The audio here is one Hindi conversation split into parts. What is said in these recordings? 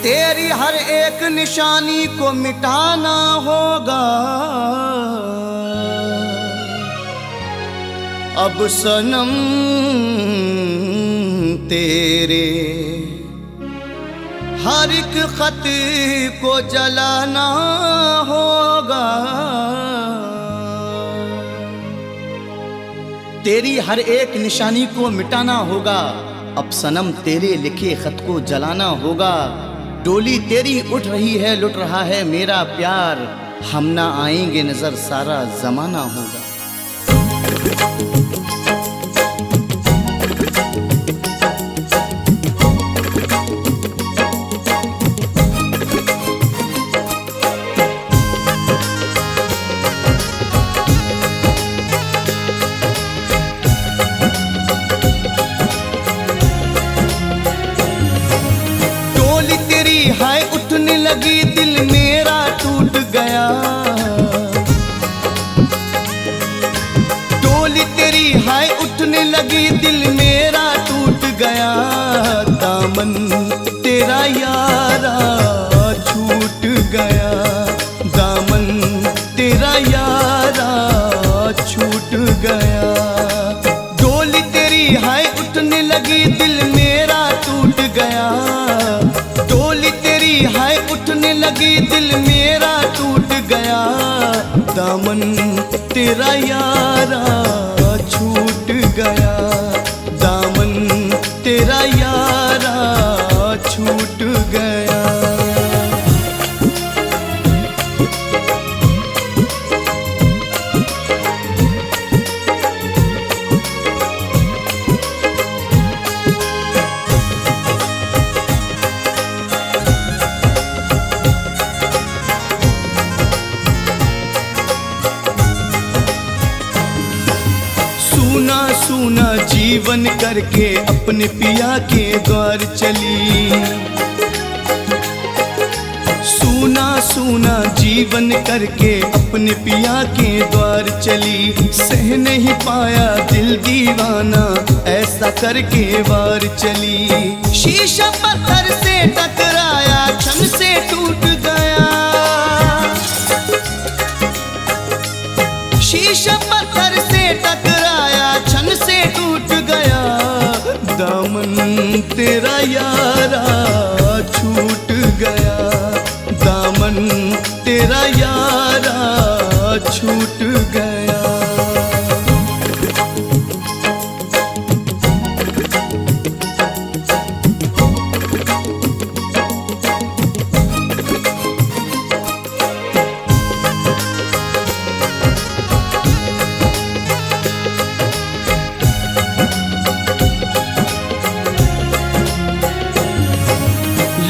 तेरी हर एक निशानी को मिटाना होगा। अब सनम तेरे हर एक खत को जलाना होगा। तेरी हर एक निशानी को मिटाना होगा। अब सनम तेरे लिखे खत को जलाना होगा। डोली तेरी उठ रही है, लुट रहा है मेरा प्यार। हम ना आएंगे नजर सारा जमाना होगा। हाय उठने लगी दिल मेरा टूट गया। डोली तेरी हाय उठने लगी दिल मेरा टूट गया। दामन तेरा यारा छूट गया। दामन तेरा यारा छूट गया। डोली तेरी हाय उठने लगी दिल मेरा टूट गया। हाय उठने लगी दिल मेरा टूट गया। दामन तेरा यारा छूट गया। दामन तेरा यारा छूट गया। सूना जीवन करके अपने पिया के द्वार चली। सूना जीवन करके अपने पिया के द्वार चली। सह नहीं पाया दिल दीवाना ऐसा करके वार चली। शीशा पत्थर से टकराया क्षण से टूट गया। शीशा पत्थर से टकराया क्षण से टूट गया। दामन तेरा यारा छूट गया। दामन तेरा यारा छूट गया।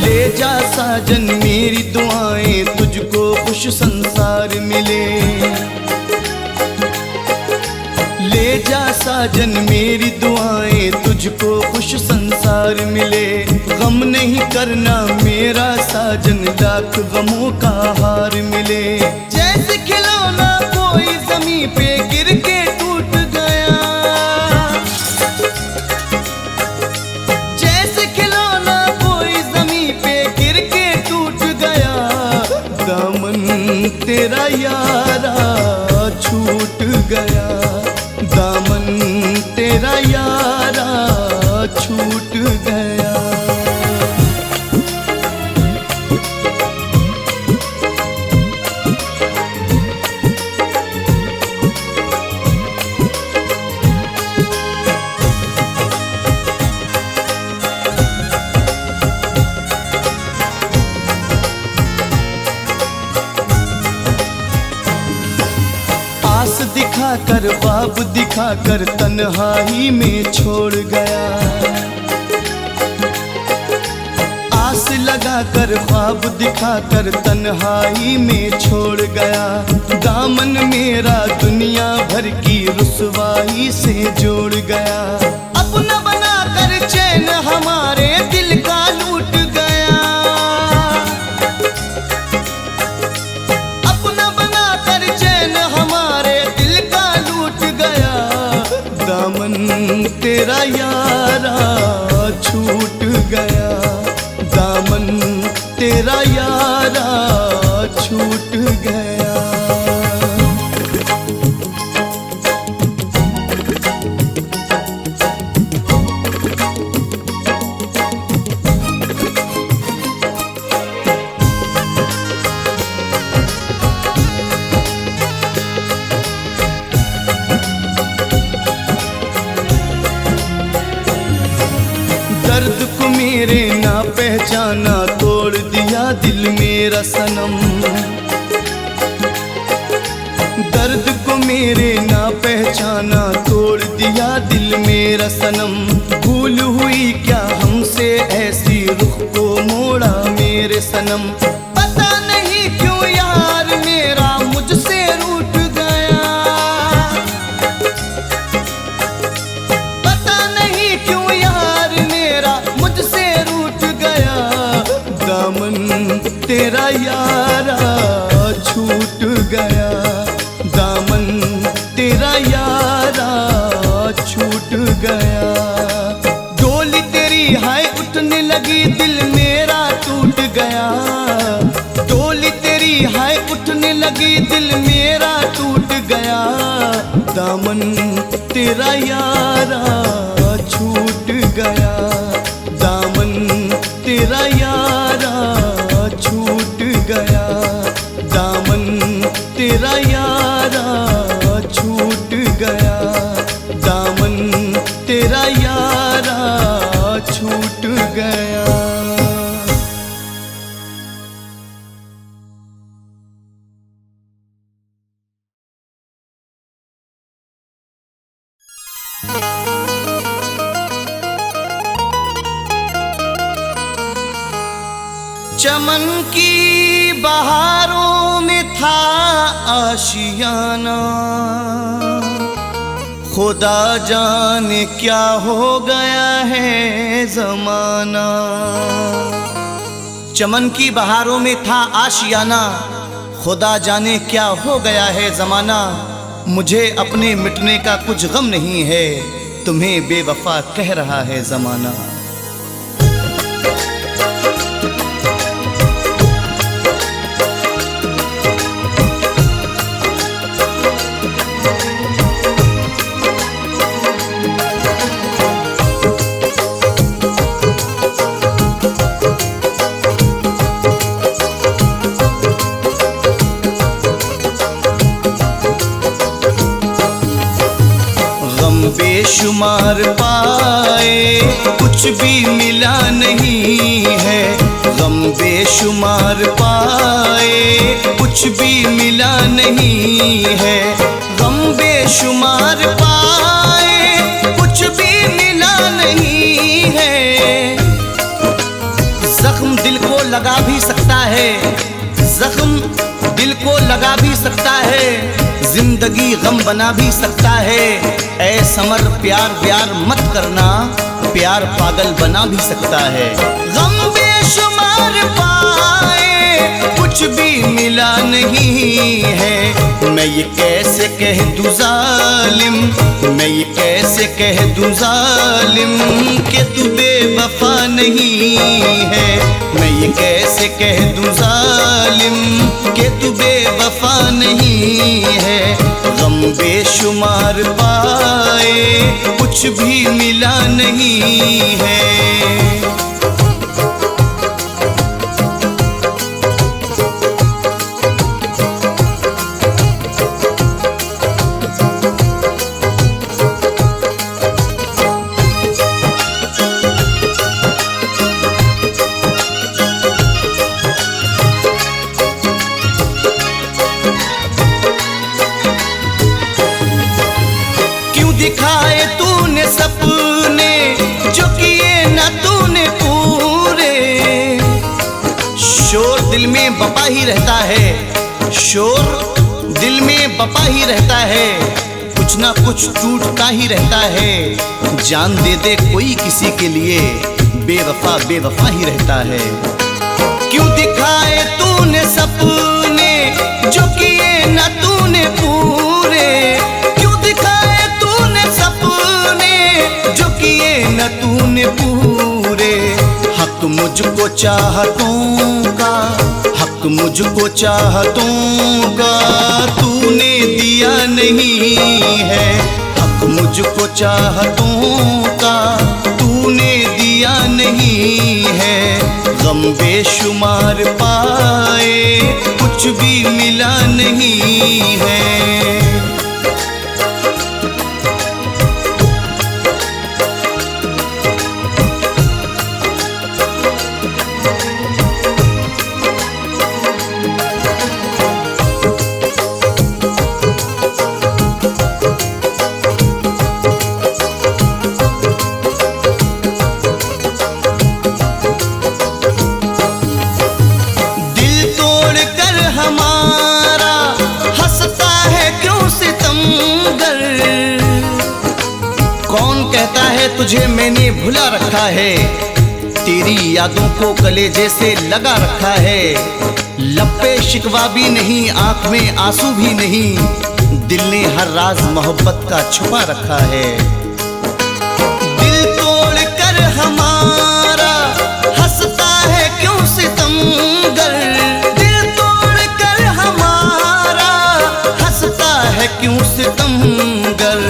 ले जा साजन मेरी दुआएं तुझको खुश संसार मिले। ले जा साजन मेरी दुआएं तुझको खुश संसार मिले। गम नहीं करना मेरा साजन लाख गमों का हार मिले। जैसे खिलौना कोई जमीन पे गिर के टूट गया। जैसे खिलौना कोई जमीन पे गिर के टूट गया। दामन तेरा यारा छूट गया। दामन तेरा यारा छूट गया। दिखाकर ख्वाब दिखाकर तन्हाई में छोड़ गया। आस लगाकर ख्वाब दिखाकर तन्हाई में छोड़ गया। दामन मेरा दुनिया भर की रुसवाई से जोड़ गया। अपना बनाकर चैन हमारे दिल का लूट गया। अपना बनाकर चैन हमारे दामन तेरा यारा छूट गया। दामन को मेरे ना पहचाना, तोड़ दिया दिल मेरा सनम। दर्द को मेरे ना पहचाना, तोड़ दिया दिल मेरा सनम। भूल हुई क्या हमसे ऐसी, रुख को मोड़ा मेरे सनम। पता नहीं क्यों यार मेरा मुझसे रूठ गया, पता नहीं क्यों यार मेरा मुझसे रूठ गया। दामन तेरा यारा छूट गया, दामन तेरा यारा छूट गया। डोली तेरी हाय उठने लगी, दिल मेरा टूट गया। डोली तेरी हाय उठने लगी, दिल मेरा टूट गया। दामन तेरा यारा छूट गया, दामन तेरा यारा छूट गया। दामन तेरा यारा छूट गया, दामन तेरा यारा छूट गया। चमन की बहारों में था आशियाना, खुदा जाने क्या हो गया है जमाना। चमन की बहारों में था आशियाना, खुदा जाने क्या हो गया है जमाना। मुझे अपने मिटने का कुछ गम नहीं है, तुम्हें बेवफा कह रहा है जमाना। बेशुमार पाए कुछ भी मिला नहीं है, गम बेशुमार पाए कुछ भी मिला नहीं है। गम बेशुमार पाए कुछ भी मिला नहीं है। जख्म दिल को लगा भी सकता है, जख्म दिल को लगा भी सकता है, जिंदगी गम बना भी सकता है। ऐ समर प्यार प्यार मत करना, प्यार पागल बना भी सकता है। गम बेशुमार पाए कुछ भी मिला नहीं है। मैं ये कैसे कह दूं जालिम, मैं ये कैसे कह दूं जालिम कि तू बेवफा नहीं है। मैं ये कैसे कह दूं जालिम कि तू बेवफा नहीं है। गम बेशुमार पाए कुछ भी मिला नहीं है। दिखाए तूने सपने जो किए ना तूने पूरे। शोर दिल में बपा ही रहता है, शोर दिल में बपा ही रहता है। कुछ ना कुछ टूटता ही रहता है। जान दे दे कोई किसी के लिए, बेवफा बेवफा ही रहता है। क्यों दिखाए तूने सपने जो किए ना तूने पूरे। जो किए न तूने पूरे। हक मुझको चाहतों का, हक मुझको चाहतों का तूने दिया नहीं है। हक मुझको चाहतों का तूने दिया नहीं है। गम बेशुमार पाए कुछ भी मिला नहीं है। है तुझे मैंने भुला रखा है, तेरी यादों को कलेजे से लगा रखा है। लब पे शिकवा भी नहीं, आंख में आंसू भी नहीं, दिल ने हर राज मोहब्बत का छुपा रखा है। दिल तोड़ कर हमारा हंसता है क्यों सितमगर, दिल तोड़ कर हमारा हंसता है क्यों सितमगर।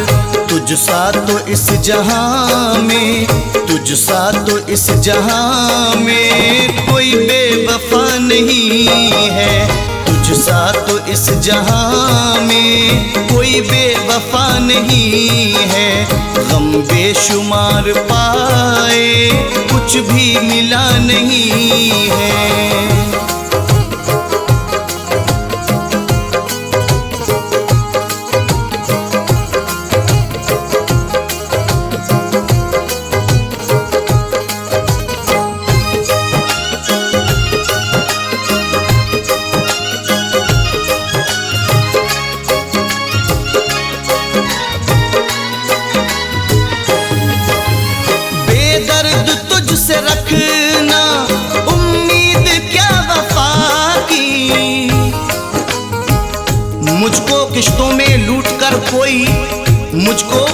तुझ सा तो इस जहां में, तुझ सा तो इस जहां में कोई बेवफा नहीं है, तुझ सा तो इस जहां में कोई बेवफा नहीं है। गम बेशुमार पाए कुछ भी मिला नहीं है। बेदर्द तुझसे रखना उम्मीद क्या वफा की, मुझको किश्तों में लूट कर कोई, मुझको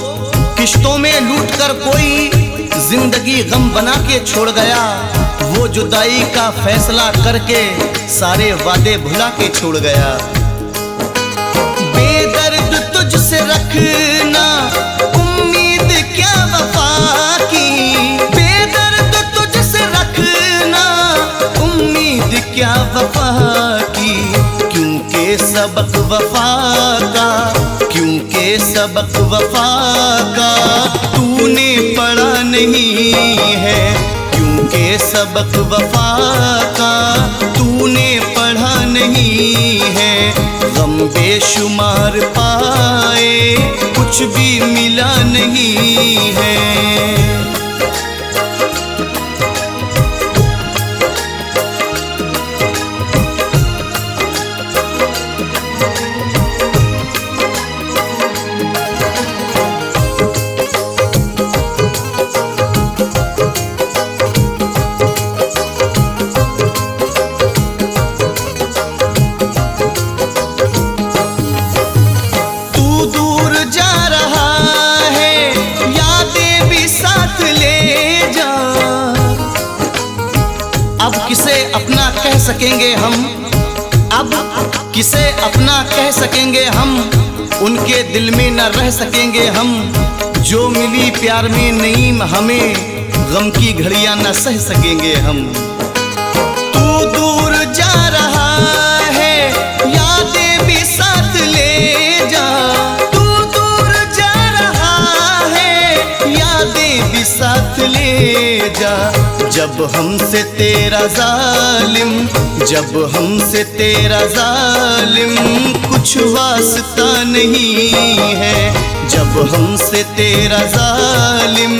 किश्तों में लूट कर कोई जिंदगी गम बना के छोड़ गया। वो जुदाई का फैसला करके सारे वादे भुला के छोड़ गया। बेदर्द तुझसे रखना उम्मीद क्या वफा की, बेदर्द तुझसे रखना उम्मीद क्या वफा की। क्योंकि सबक वफा का, क्योंकि सबक वफा का तूने पढ़ा नहीं है, क्योंकि सबक वफा का तूने पढ़ा नहीं है। गम बेशुमार पाए कुछ भी मिला नहीं है। अब किसे अपना कह सकेंगे हम, अब किसे अपना कह सकेंगे हम, उनके दिल में न रह सकेंगे हम। जो मिली प्यार में नहीं हमें, गम की घड़ियां न सह सकेंगे हम। तू दूर जा रहा है यादें भी साथ ले जा, तू दूर जा रहा है यादें भी साथ ले जा। जब हमसे तेरा जालिम, जब हमसे तेरा जालिम कुछ वास्ता नहीं है, जब हमसे तेरा जालिम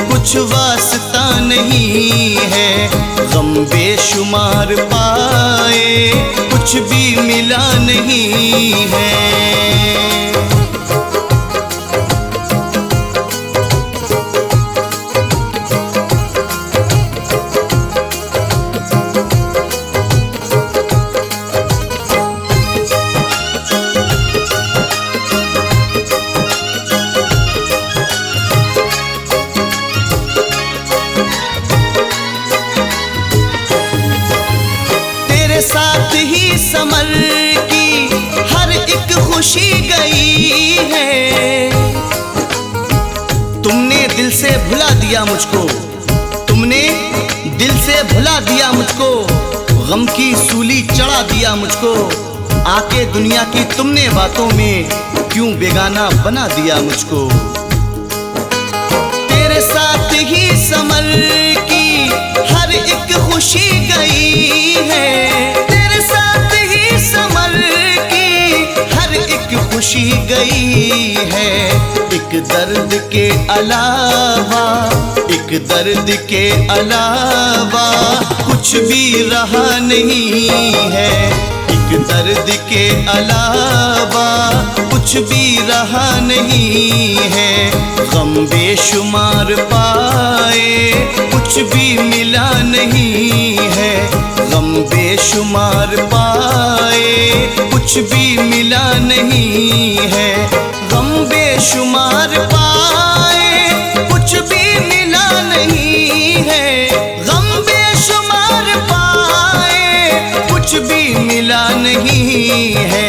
कुछ वास्ता नहीं है। गम बेशुमार पाए कुछ भी मिला नहीं है। साथ ही समर की हर एक खुशी गई है। तुमने दिल से भुला दिया मुझको, तुमने दिल से भुला दिया मुझको, गम की सूली चढ़ा दिया मुझको। आके दुनिया की तुमने बातों में क्यों बेगाना बना दिया मुझको। तेरे साथ ही समर की हर एक खुशी गई है, तेरे साथ ही समर की हर एक खुशी गई है। एक दर्द के अलावा, एक दर्द के अलावा कुछ भी रहा नहीं है, एक इश्क दर्द के अलावा कुछ भी रहा नहीं है। गम बेशुमार पाए कुछ भी मिला नहीं है। गम बेशुमार पाए कुछ भी मिला नहीं है। गम बेशुमार पाए कुछ भी मिला नहीं है। गम बेशुमार पाए कुछ भी मिला नहीं है।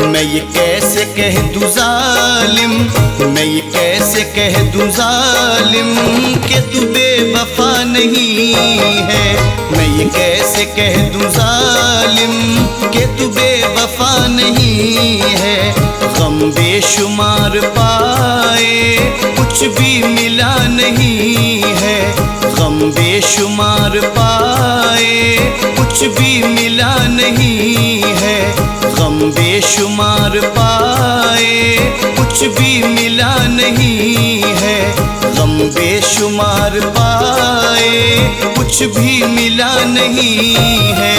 मैं ये कैसे कह दूं जालिम, मैं ये कैसे कह दूं जालिम कि तू बेवफा नहीं है। मैं ये कैसे कह दूं जालिम कि तू बेवफा नहीं है। गम बेशुमार पाए कुछ भी मिला नहीं है। गम बेशुमार पाए कुछ भी मिला नहीं है। गम बेशुमार पाए कुछ भी मिला नहीं है। गम बेशुमार पाए कुछ भी मिला नहीं है।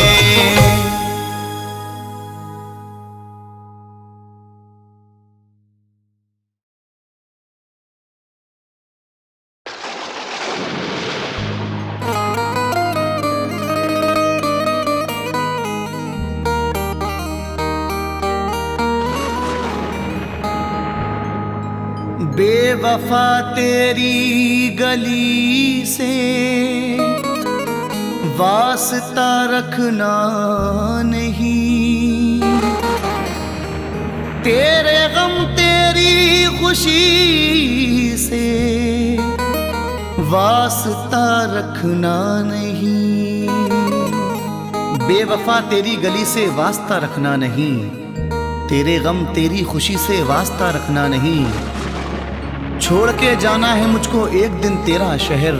बेवफा तेरी गली से वास्ता रखना नहीं। तेरे गम तेरी खुशी से वास्ता रखना नहीं। बेवफा तेरी गली से वास्ता रखना नहीं। तेरे गम तेरी खुशी से वास्ता रखना नहीं। छोड़ के जाना है मुझको एक दिन तेरा शहर।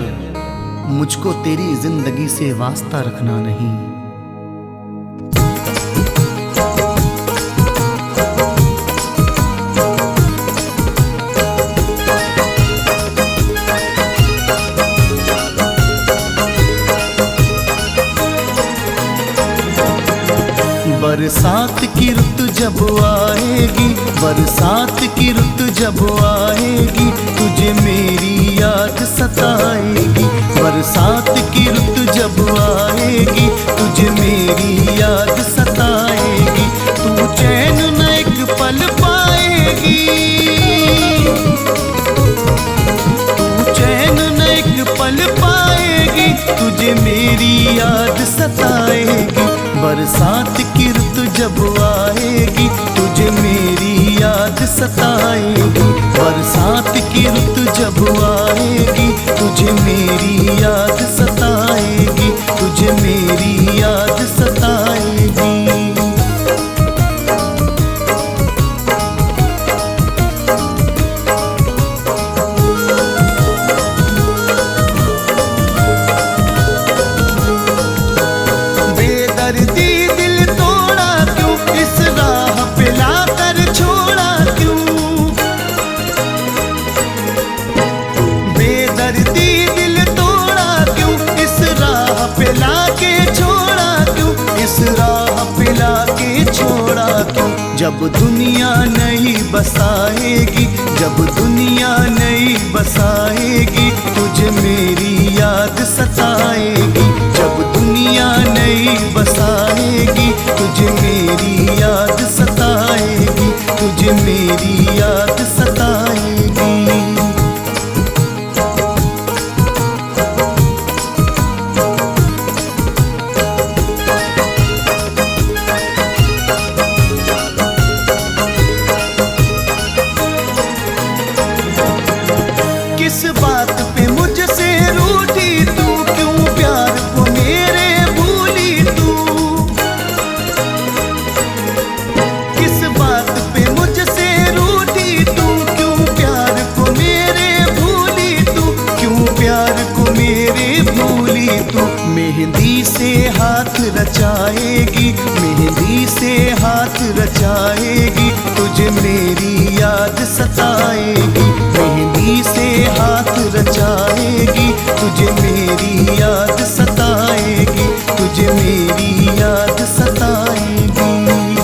मुझको तेरी जिंदगी से वास्ता रखना नहीं। बरसात की रुत जब आएगी, बरसात की रुत जब आएगी, तुझे मेरी याद सताएगी। बरसात की रुत जब आएगी, तुझे मेरी याद सताएगी। तू चैन न एक पल पाएगी, तू चैन न एक पल पाएगी, तुझे मेरी याद सताएगी। बरसात की रुत जब आएगी, तुझे मेरी याद सताएगी। बरसात की रुत जब आएगी, तुझे मेरी याद सताएगी, तुझे मेरी याद सताएगी। जब दुनिया नहीं बसाएगी, जब दुनिया नहीं बसाएगी, तुझे मेरी याद सताएगी। जब दुनिया नहीं बसाएगी, तुझे मेरी याद सताएगी, तुझे मेरी याद सताएगी। किस बात पे मुझसे रूठी तू, क्यों प्यार को मेरे भूली तू। किस बात पे मुझसे रूठी तू, क्यों प्यार को मेरे भूली तू, क्यों प्यार को मेरे भूली तू। मेहंदी से हाथ रचाएगी, मेहंदी से हाथ रचाएगी, तुझे मेरी याद सताएगी। मेहंदी से हाथ रचाएगी, तुझे मेरी याद सताएगी, तुझे मेरी याद सताएगी।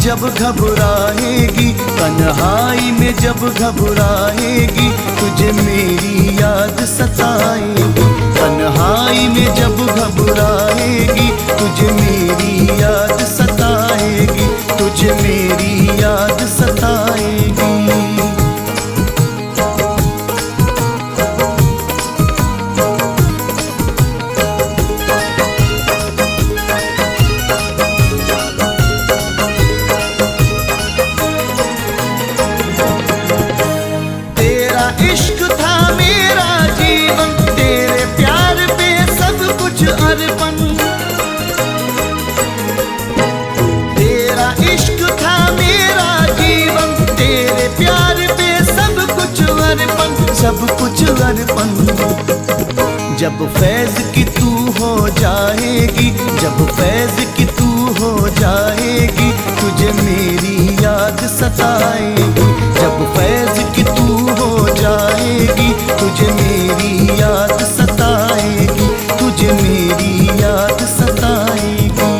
जब घबराएगी, तन्हाई में जब घबराएगी, तुझे मेरी याद सताएगी। तन्हाई में जब घबराएगी, तुझे मेरी याद सताएगी, तुझे मेरी याद सताएगी। इश्क था मेरा जीवन, तेरे प्यार पे सब कुछ अर्पण। तेरा इश्क था मेरा जीवन, तेरे प्यार पे सब कुछ अर्पण, सब कुछ अर्पण। जब फैज की तू हो जाएगी, जब फैज की तू हो जाएगी, तुझे मेरी याद सताएगी। जब फैज की तू हो जाएगी, तुझे मेरी याद सताएगी, तुझे मेरी याद सताएगी।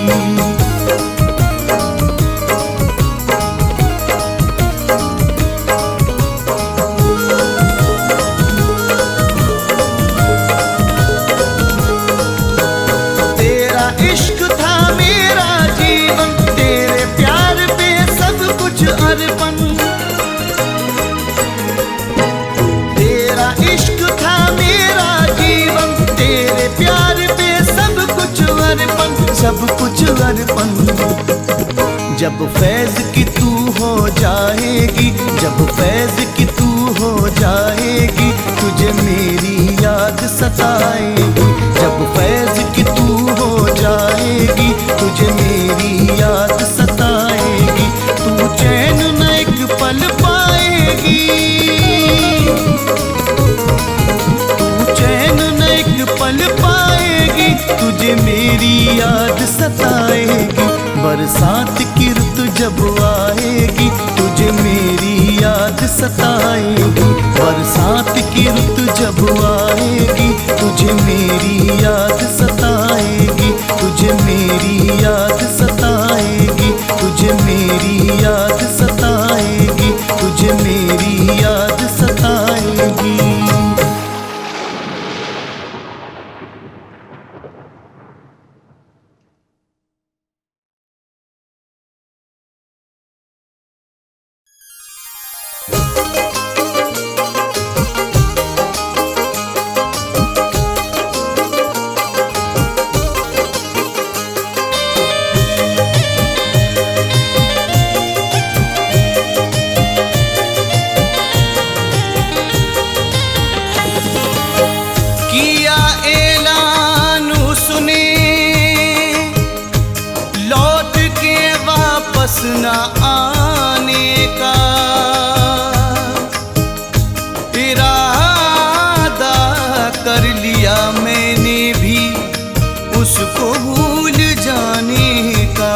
तेरा इश्क था मेरा जीवन, तेरे प्यार पे सब कुछ अर्पण। तेरा इश्क था मेरा जीवन, तेरे प्यार पे सब कुछ अर्पण, सब कुछ अर्पण। जब फैज की तू हो जाएगी, जब फैज की तू हो जाएगी, तुझे मेरी याद सताएगी। जब फैज की तू हो जाएगी, तुझे मेरी याद सताएगी, तू चैन न एक पल पाएगी, तू चैन न एक पल पाएगी, तुझे मेरी याद सताएगी। बरसात की रुत जब आएगी, तुझे मेरी याद सताएगी। बरसात की रुत जब आएगी, तुझे मेरी याद सताएगी, तुझे मेरी याद सताएगी, तुझे मेरी याद सताएगी, तुझे मेरी याद सताएगी। किया ऐलान उसने, लौट के वापस न आने का, इरादा कर लिया मैंने भी उसको भूल जाने का।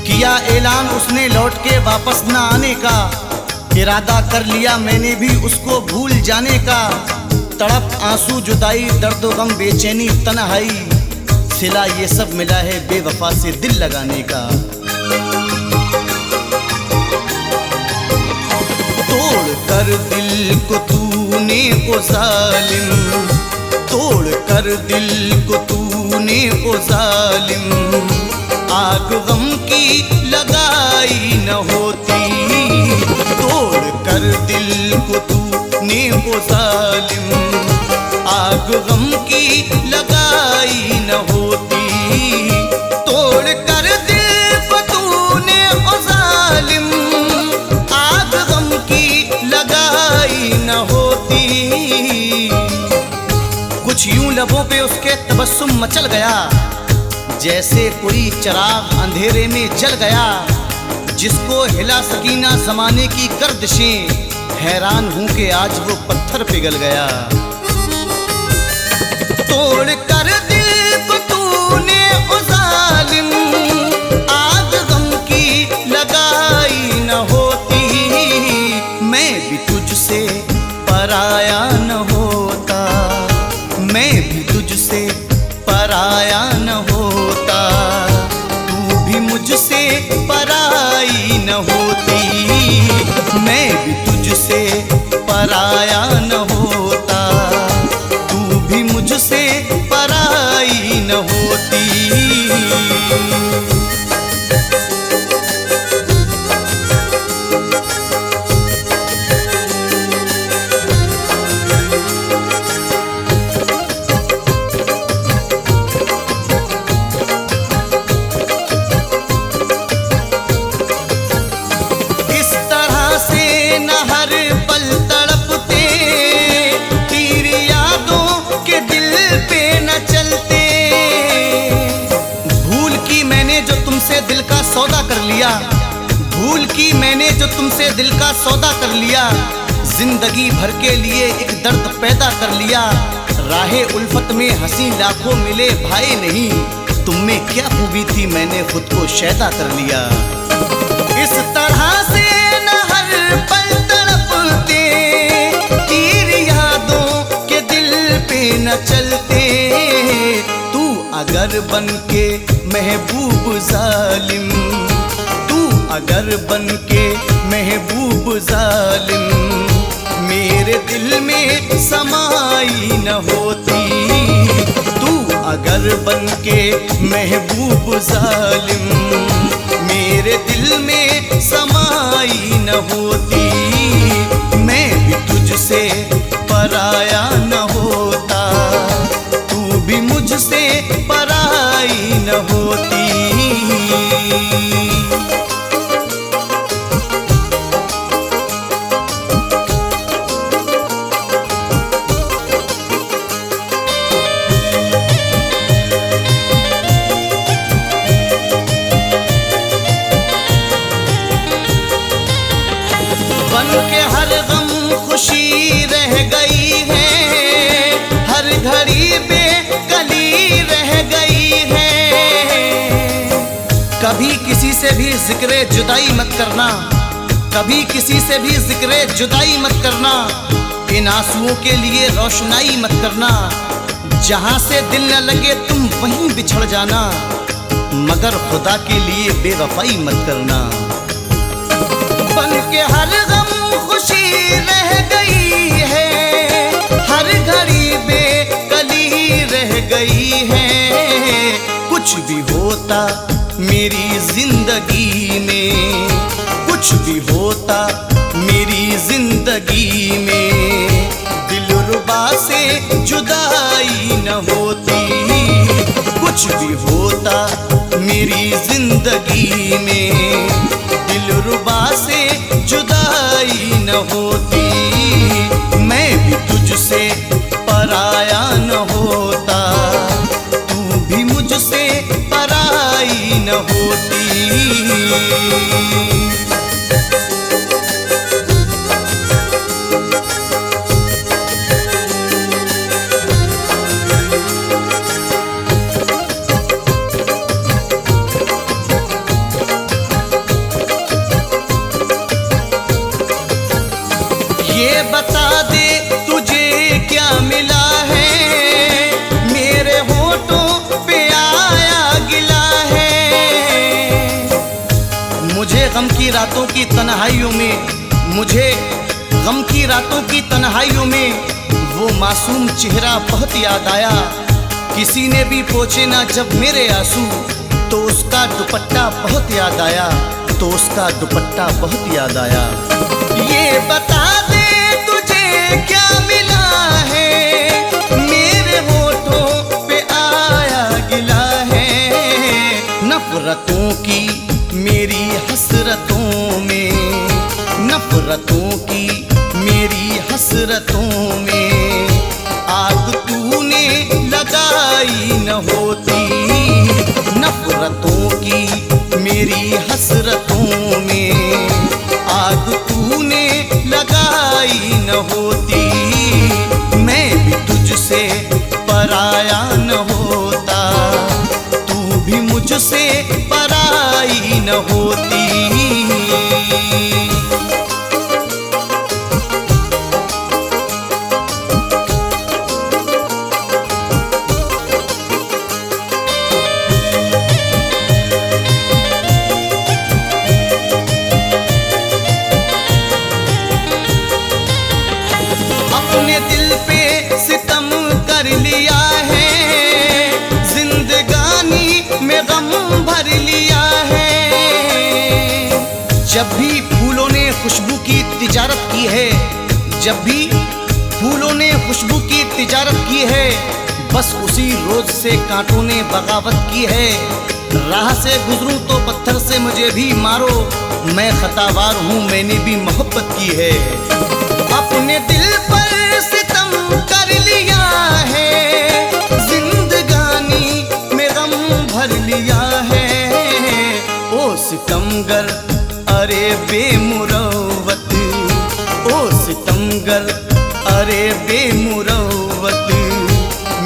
किया ऐलान उसने लौट के वापस न आने का, इरादा कर लिया मैंने भी उसको भूल जाने का। तड़प आंसू जुदाई दर्द गम बेचैनी तन्हाई, सिला ये सब मिला है बेवफा से दिल लगाने का। तोड़ कर दिल को तूने ओ जालिम, तोड़ कर दिल को तूने ओ जालिम, आग गम की लगाई न होती। तोड़ कर दिल को तूने ओ जालिम, आग गम की लगाई न होती। तोड़ कर दिल को तूने ओ जालिम, आग गम की लगाई न होती। कुछ यूं लबों पे उसके तबस्सुम मचल गया, जैसे कोई चिराग अंधेरे में जल गया, जिसको हिला सकीना जमाने की गर्दिशें। हैरान हूं कि आज वो पत्थर पिघल गया। तोड़ कर दिल को तूने ओ जालिम, आग गम की लगाई न होती। मैं भी तुझसे पराया न होता, मैं भी तुझसे पराया न होता, तू भी मुझ न होती, मैं भी तुझसे पराया न होता, तू भी मुझसे पराई न होती। दिल का सौदा कर लिया, भूल की मैंने जो तुमसे दिल का सौदा कर लिया, जिंदगी भर के लिए एक दर्द पैदा कर लिया। राहे उल्फत में हंसी लाखों मिले भाई नहीं, तुम में क्या खूबी थी मैंने खुद को शैदा कर लिया। इस तरह से न हर पल तड़पते, तीर यादों के दिल पे न चलते। तू अगर बन के महबूब जालिम, तू अगर बन के महबूब जालिम, मेरे दिल में समाई न होती। तू अगर बन के महबूब जालिम, मेरे दिल में समाई न होती, मैं भी तुझसे पराया न होता, तू भी मुझसे पराई न होती। बन के हर गम खुशी रह गई है, हर घड़ी बेकली रह गई है। कभी किसी से भी जिक्रे जुदाई मत करना, कभी किसी से भी जिक्रे जुदाई मत करना, इन आंसुओं के लिए रोशनाई मत करना। जहां से दिल न लगे तुम वहीं बिछड़ जाना, मगर खुदा के लिए बेवफाई मत करना। बन के हर गम खुशी रह गई है, हर घड़ी बेकली रह गई है। कुछ भी होता मेरी जिंदगी में, कुछ भी होता मेरी जिंदगी में, दिलरुबा से जुदाई न होती। कुछ भी होता मेरी जिंदगी में, दिलरुबा से जुदाई न होती, मैं भी तुझसे पराया न होता, तू भी मुझसे पराई न होती। ये बता दे तुझे क्या मिला है, मेरे होठों पे आया गिला है। मुझे गम की रातों की तन्हाइयों में, मुझे गम की रातों की तन्हाइयों में वो मासूम चेहरा बहुत याद आया। किसी ने भी पोंछे ना जब मेरे आंसू, तो उसका दुपट्टा बहुत याद आया, तो उसका दुपट्टा बहुत याद आया। ये बता दे तुझे क्या मिला है, मेरे होठों पे आया गिला है। नफरतों की मेरी हसरतों में, नफरतों की मेरी हसरतों में, आग तूने लगाई न होती। नफरतों की मेरी हसरतों में, आग तूने लगाई न होती, मैं भी तुझसे पराया न होता, तू भी मुझसे पराई न होती। से सितम कर लिया है, जिंदगानी में गम भर लिया है। जब भी फूलों ने खुशबू की तिजारत की है, जब भी फूलों ने खुशबू की तिजारत की है, बस उसी रोज से कांटों ने बगावत की है। राह से गुजरूं तो पत्थर से मुझे भी मारो, मैं खतावार हूँ मैंने भी मोहब्बत की है। अपने दिल पर सितम कर लिया है, जिंदगानी में गम भर लिया है। ओ सितमगर अरे बेमुरवत, ओ सितमगर अरे बेमुरवत,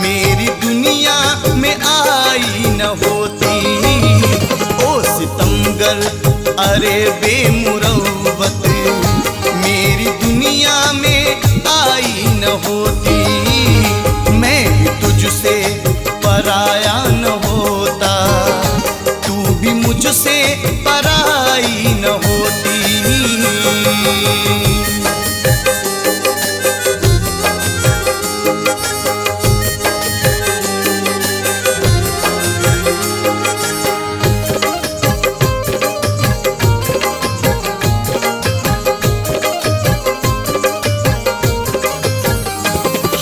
मेरी दुनिया में आई न होती। ओ सितमगर अरे बेमुरवत, मेरी दुनिया में आई न होती। मैं भी तुझसे पराया न होता, तू भी मुझसे पराई न होती।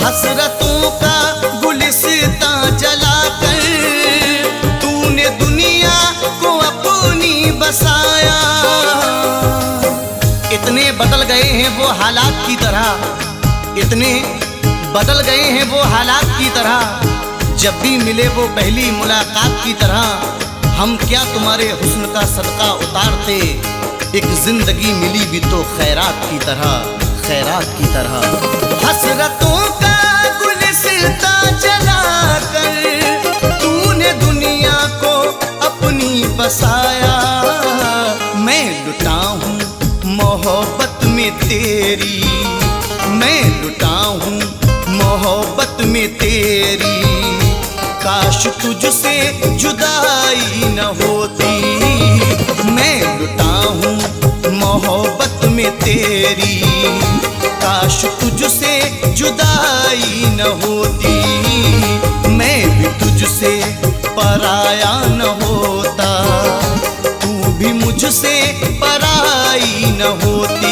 हसरतों का गुलिस्तां जलाकर तूने दुनिया को अपनी बसाया। इतने बदल गए हैं वो हालात की तरह, इतने बदल गए हैं वो हालात की तरह। जब भी मिले वो पहली मुलाकात की तरह। हम क्या तुम्हारे हुस्न का सदका उतारते, एक जिंदगी मिली भी तो खैरात की तरह, खैरात की तरह। हसरतों का गुलिस्तां जलाकर तूने दुनिया को अपनी बसाया। मैं लुटा हूँ मोहब्बत में तेरी, मैं लुटा हूँ मोहब्बत में तेरी। काश तुझसे जुदाई न होती। मैं लुटा हूँ मोहब्बत में तेरी, काश तुझसे जुदाई न होती। मैं भी तुझसे पराया न होता, तू भी मुझसे पराई न होती।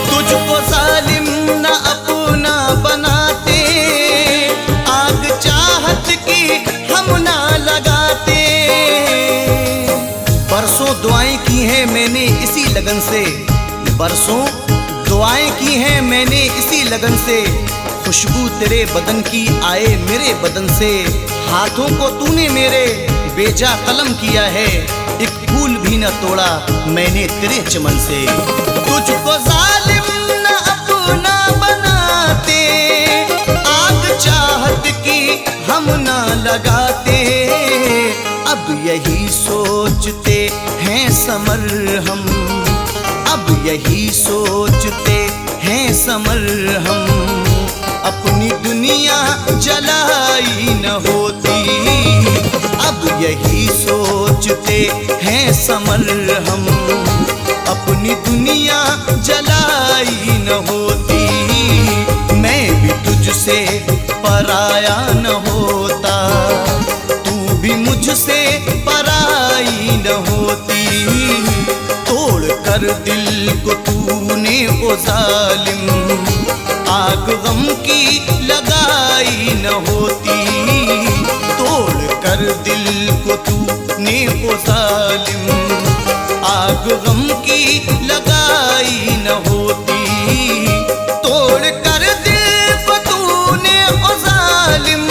तुझको जालिम न अपना बनाते, आग चाहत की हम ना लगाते। बरसों दुआएं की हैं मैंने इसी लगन से, बरसों दुआएं की हैं मैंने इसी लगन से। खुशबू तेरे बदन की आए मेरे बदन से। हाथों को तूने मेरे बेजा कलम किया है, एक फूल भी न तोड़ा मैंने तेरे चमन से। तुझको जालिम न अपना बनाते, आग चाहत की हम ना लगाते। अब यही सोचते हैं समर हम, अब यही सोचते हैं समर हम। अपनी दुनिया जलाई न होती। अब यही सोचते हैं समर हम, अपनी दुनिया जलाई न होती। मैं भी तुझसे पराया न होता, तू भी मुझसे पराई न होती। तोड़ कर दिल को तूने ओ जालिम, आग गम की लगाई न होती। तोड़ कर दिल को तूने ओ जालिम, आग गम की लगाई न होती। तोड़ कर दिल को तूने ओ जालिम,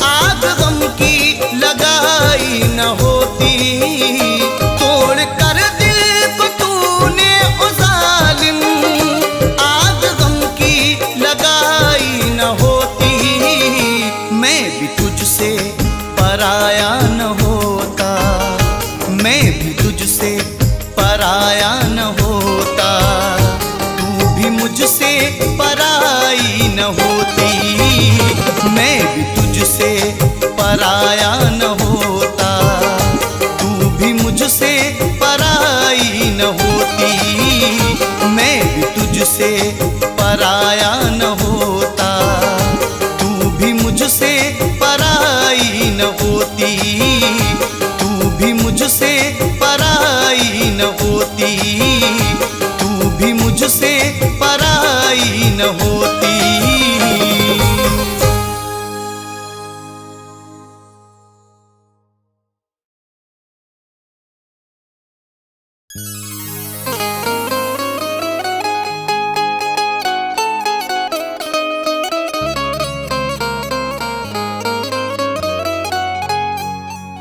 आग गम की लगाई न होती। तोड़ कर दिल को तूने ओ जालिम, आग गम की लगाई न होती। मैं भी तुझसे पराया न होता, मैं भी तुझसे पराया न होता। पराया न होता, तू भी मुझसे पराई न होती, तू भी मुझसे पराई न होती, तू भी मुझसे पराई न होती।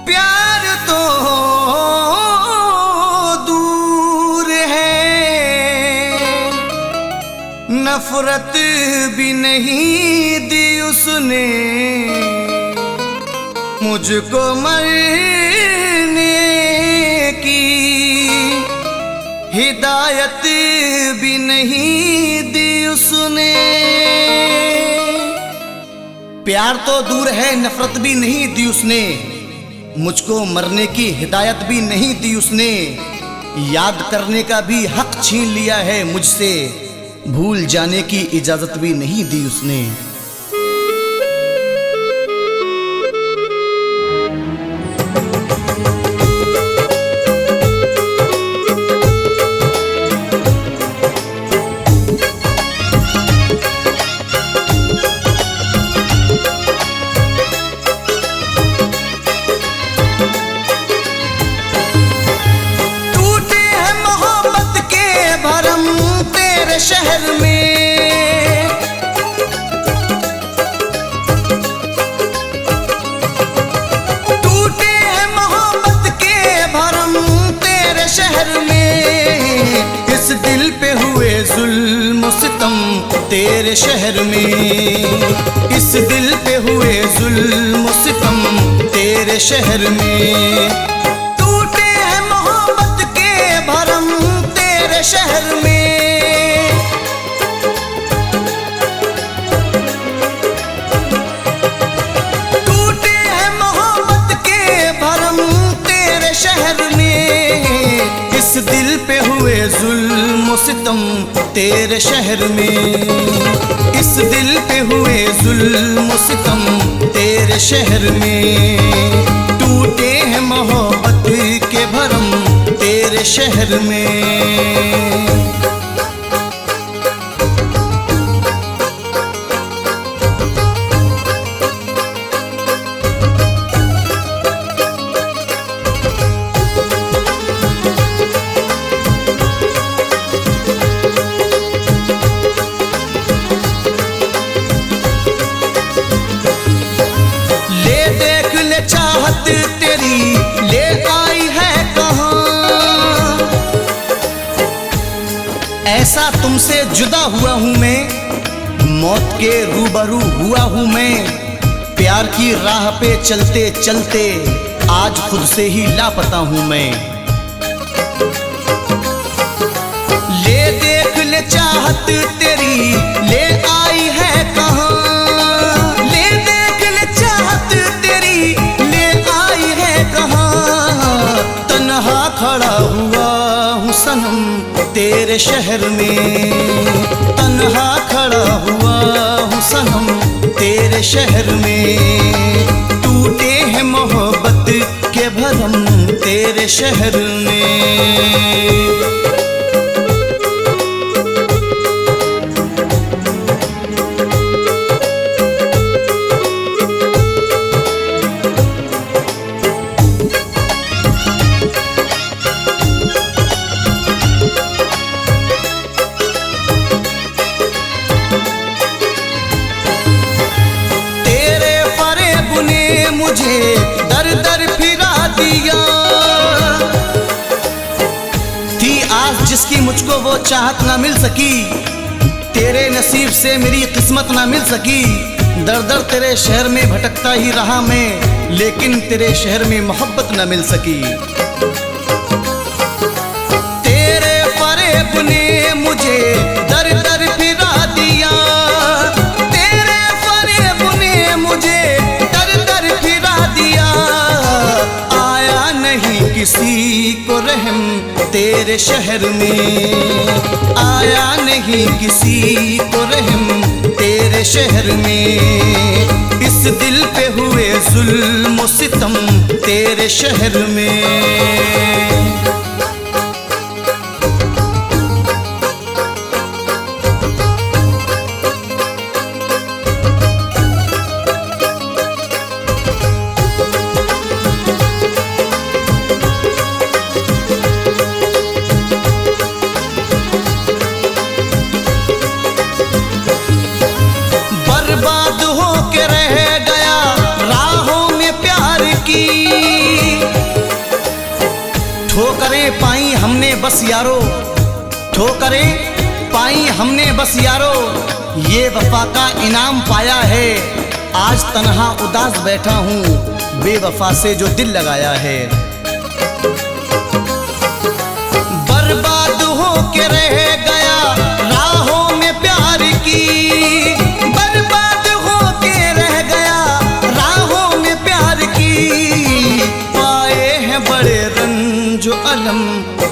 प्यार तो दूर है, नफरत भी नहीं दी उसने, मुझको मरने की हिदायत भी नहीं दी उसने। प्यार तो दूर है, नफरत भी नहीं दी उसने, मुझको मरने की हिदायत भी नहीं दी उसने, याद करने का भी हक छीन लिया है मुझसे, भूल जाने की इजाजत भी नहीं दी उसने। शहर में टूटे हैं मोहब्बत के भरम तेरे शहर में, इस दिल पे हुए जुल्म सितम तेरे शहर में, इस दिल पे हुए जुल्म सितम तेरे शहर में। टूटे हैं मोहब्बत के भरम तेरे शहर में, इस दिल पे हुए जुल्म सितम तेरे शहर में, इस दिल पे हुए जुल्म सितम तेरे शहर में। टूटे हैं मोहब्बत के भरम तेरे शहर में। चाहत तेरी ले आई है कहाँ, ऐसा तुमसे जुदा हुआ हूँ मैं, मौत के रूबरू हुआ हूँ मैं, प्यार की राह पे चलते चलते आज खुद से ही लापता हूँ मैं। ले देख ले चाहत तेरी ले आई है कहाँ, खड़ा हुआ हूँ सनम तेरे शहर में, तन्हा खड़ा हुआ हूँ सनम तेरे शहर में। टूटे हैं मोहब्बत के भरम तेरे शहर में। मुझे दर दर फिरा दिया, थी आस जिसकी मुझको वो चाहत ना मिल सकी, तेरे नसीब से मेरी किस्मत ना मिल सकी। दर दर तेरे शहर में भटकता ही रहा मैं, लेकिन तेरे शहर में मोहब्बत ना मिल सकी। तेरे फरेब ने मुझे दर दर फिरा दिया, तेरे फरेब ने मुझे किसी को रहम तेरे शहर में, आया नहीं किसी को रहम तेरे शहर में। इस दिल पे हुए जुल्म सितम तेरे शहर में। बर्बाद हो के रह गया राहों में प्यार की, ठोकरें पाई हमने बस यारो, ठोकरें पाई हमने बस यारो, ये वफा का इनाम पाया है। आज तन्हा उदास बैठा हूँ बेवफा से जो दिल लगाया है। बर्बाद हो के रह गया राहों में प्यार की, बर्बाद हो के रह गया राहों में प्यार की। पाए हैं बड़े रंज अलम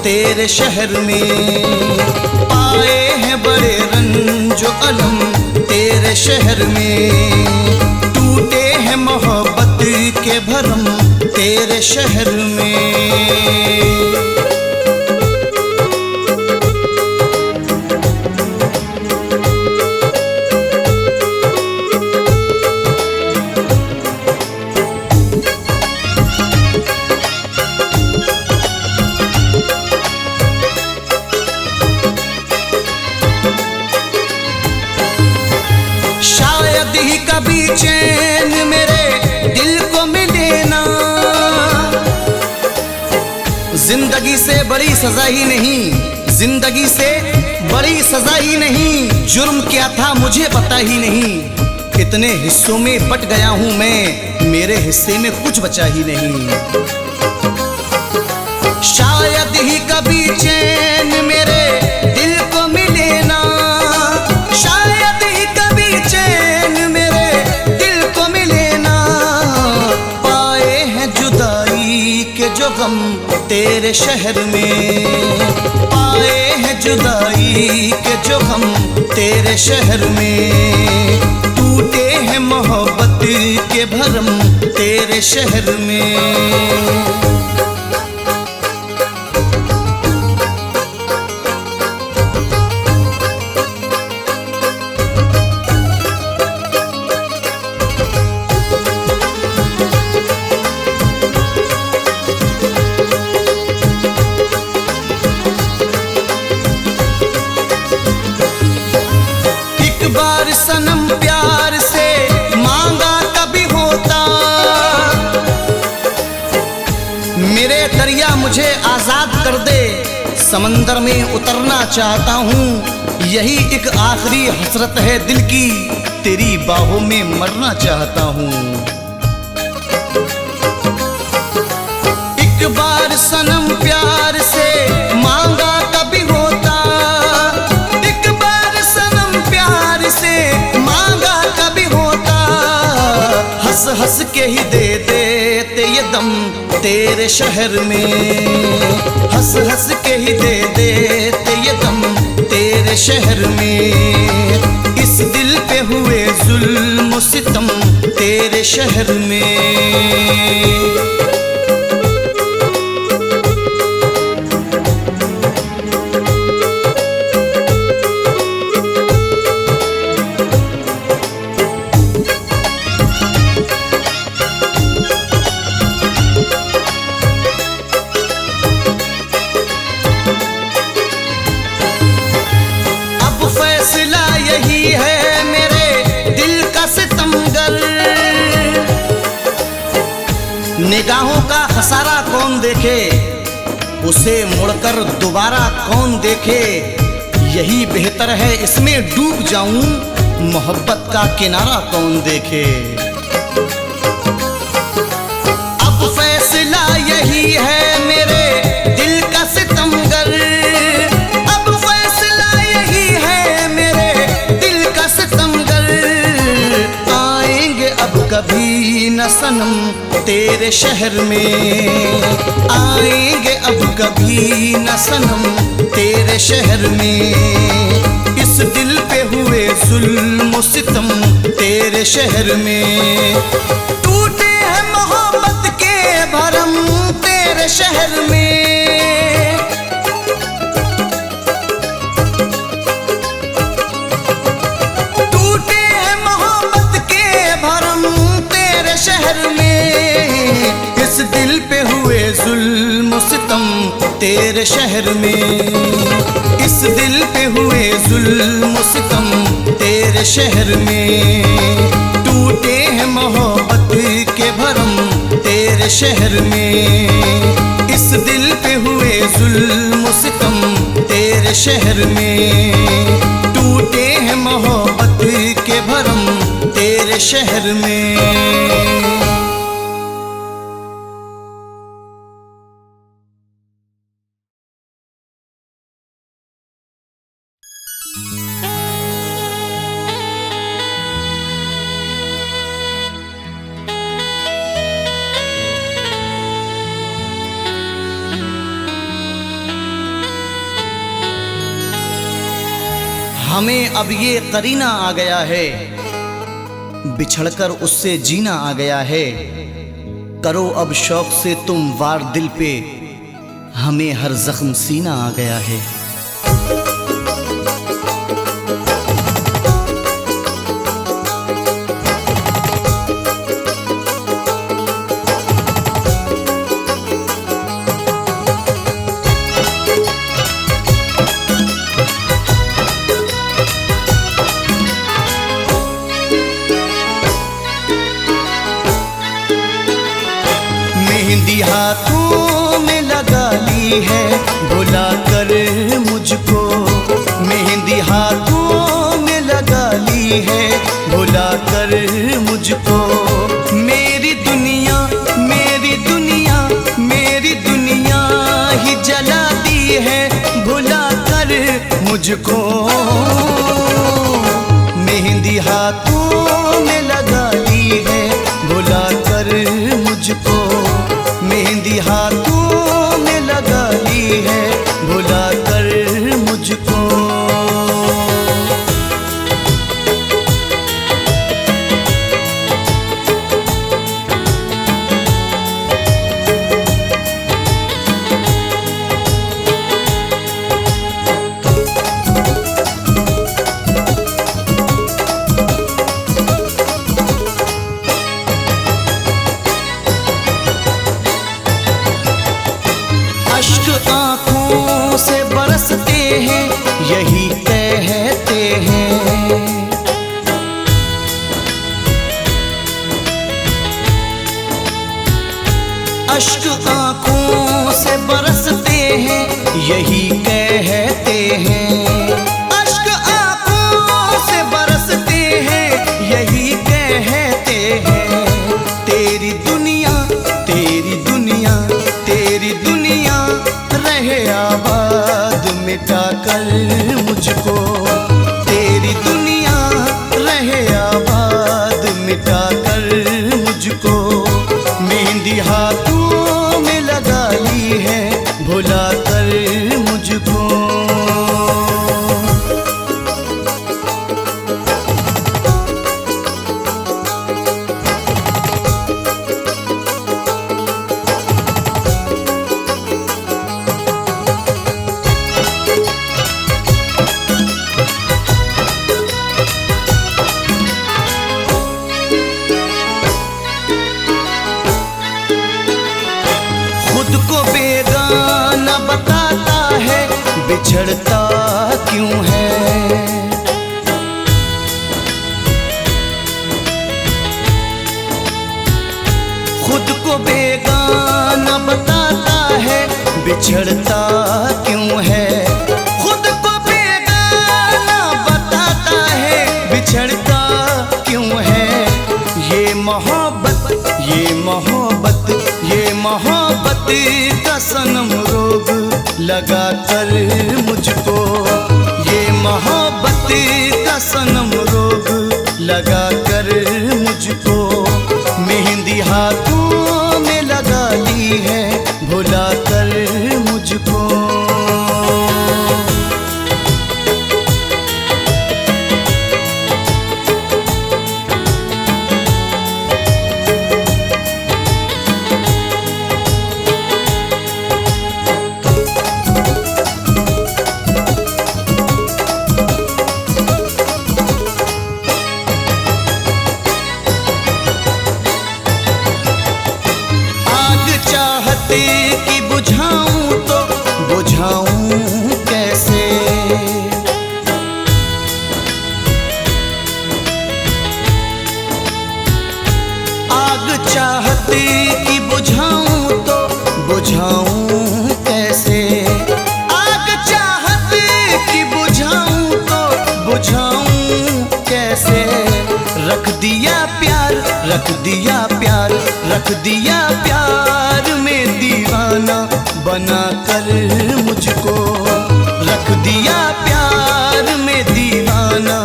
तेरे शहर में, पाए हैं बड़े रंज अलम तेरे शहर में। टूटे हैं मोहब्बत के भरम तेरे शहर में। शायद ही कभी चैन मेरे दिल को मिले ना, जिंदगी से बड़ी सजा ही नहीं, जिंदगी से बड़ी सजा ही नहीं। जुर्म क्या था मुझे पता ही नहीं, कितने हिस्सों में बट गया हूं मैं, मेरे हिस्से में कुछ बचा ही नहीं। शायद ही कभी चैन मेरे दिल को मिले ना, शायद ही कभी चैन मेरे दिल को मिले ना। पाए हैं जुदाई के जो गम तेरे शहर में, पाए हैं जुदाई के जो गम तेरे शहर में। टूटे हैं मोहब्बत के भरम तेरे शहर में। बार सनम प्यार से मांगा कभी होता, मेरे दरिया मुझे आजाद कर दे, समंदर में उतरना चाहता हूँ। यही एक आखिरी हसरत है दिल की, तेरी बाहों में मरना चाहता हूँ। एक बार सनम प्यार से मांगा कभी होता, एक बार सनम प्यार से मांगा कभी होता। हंस हंस के ही दे देते ये दम तेरे शहर में, हंस हंस के ही दे देते ये दम तेरे शहर में। इस दिल पे हुए जुल्म सितम तेरे शहर में। फैसला यही है मेरे दिल का सितमगर, निगाहों का खसारा कौन देखे, उसे मुड़कर दोबारा कौन देखे। यही बेहतर है इसमें डूब जाऊं, मोहब्बत का किनारा कौन देखे। अब फैसला यही है मेरे दिल का सितमगर, अब फैसला यही है मेरे दिल का सितमगर। आएंगे अब कभी न सनम तेरे शहर में, आएंगे अब कभी न सनम तेरे शहर में। जुल्म सितम तेरे शहर में। टूटे हैं मोहब्बत के भरम तेरे शहर में। टूटे हैं मोहब्बत के भरम तेरे शहर में। इस दिल पे हुए जुल्म सितम तेरे शहर में। इस दिल पे हुए जुल्म सितम तेरे शहर में। टूटे हैं मोहब्बत के भरम तेरे शहर में। इस दिल पे हुए जुल्म सितम तेरे शहर में। टूटे हैं मोहब्बत के भरम तेरे शहर में। हमें अब ये करीना आ गया है, बिछड़कर उससे जीना आ गया है। करो अब शौक से तुम वार दिल पे, हमें हर जख्म सीना आ गया है। मेहंदी हाथों में लगा ली है भुला कर मुझको। मेहंदी हाथों में लगा ली है भुला कर मुझको। मेरी दुनिया मेरी दुनिया मेरी दुनिया ही जला दी है भुला कर मुझको। मेहंदी हाथों में लगा ली है भुला कर मुझको। मेहंदी हाथों में लगा ली है भुला कर मुझको। अश्क आँखों से बरसते हैं यही कहते हैं। अश्क आँखों से बरसते हैं यही कहते हैं। अश्क आँखों से बरसते हैं यही कहते हैं। तेरी दुनिया तेरी दुनिया तेरी दुनिया रहे आबाद मिटा कर मुझको। तेरी दुनिया रहे आबाद मिटा कर मुझको। मेहंदी हाथों में लगा ली है भुला कर मुझको। खुद को बेगाना बताता है बिछड़ता क्यों है। खुद को बेगाना बताता है बिछड़ता क्यों है। खुद को बेगाना बताता है बिछड़ता क्यों है। ये मोहब्बत ये मोहब्बत ये मोहब्बत का सनम रोग लगा कर मुझको। ये मोहब्बत का सनम रोग लगा कर मुझको। मेहंदी हाथों में लगा ली है भुला कर मुझको। रख दिया प्यार, रख दिया प्यार में दीवाना बना कर मुझको, रख दिया प्यार में दीवाना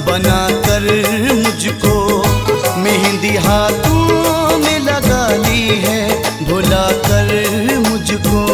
बना कर मुझको, मेहंदी हाथों में लगा ली है भुला कर मुझको।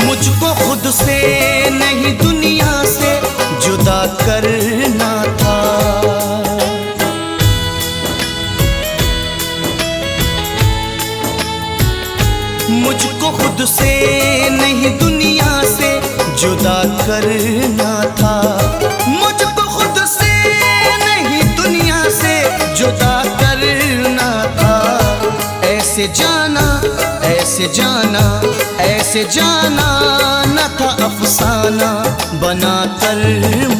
मुझको खुद से नहीं दुनिया से जुदा करना था, मुझको खुद से नहीं दुनिया से जुदा करना था, मुझको खुद से नहीं दुनिया से जुदा करना था। ऐसे जाना, ऐसे जाना, ऐसे जाना न था अफसाना बना कर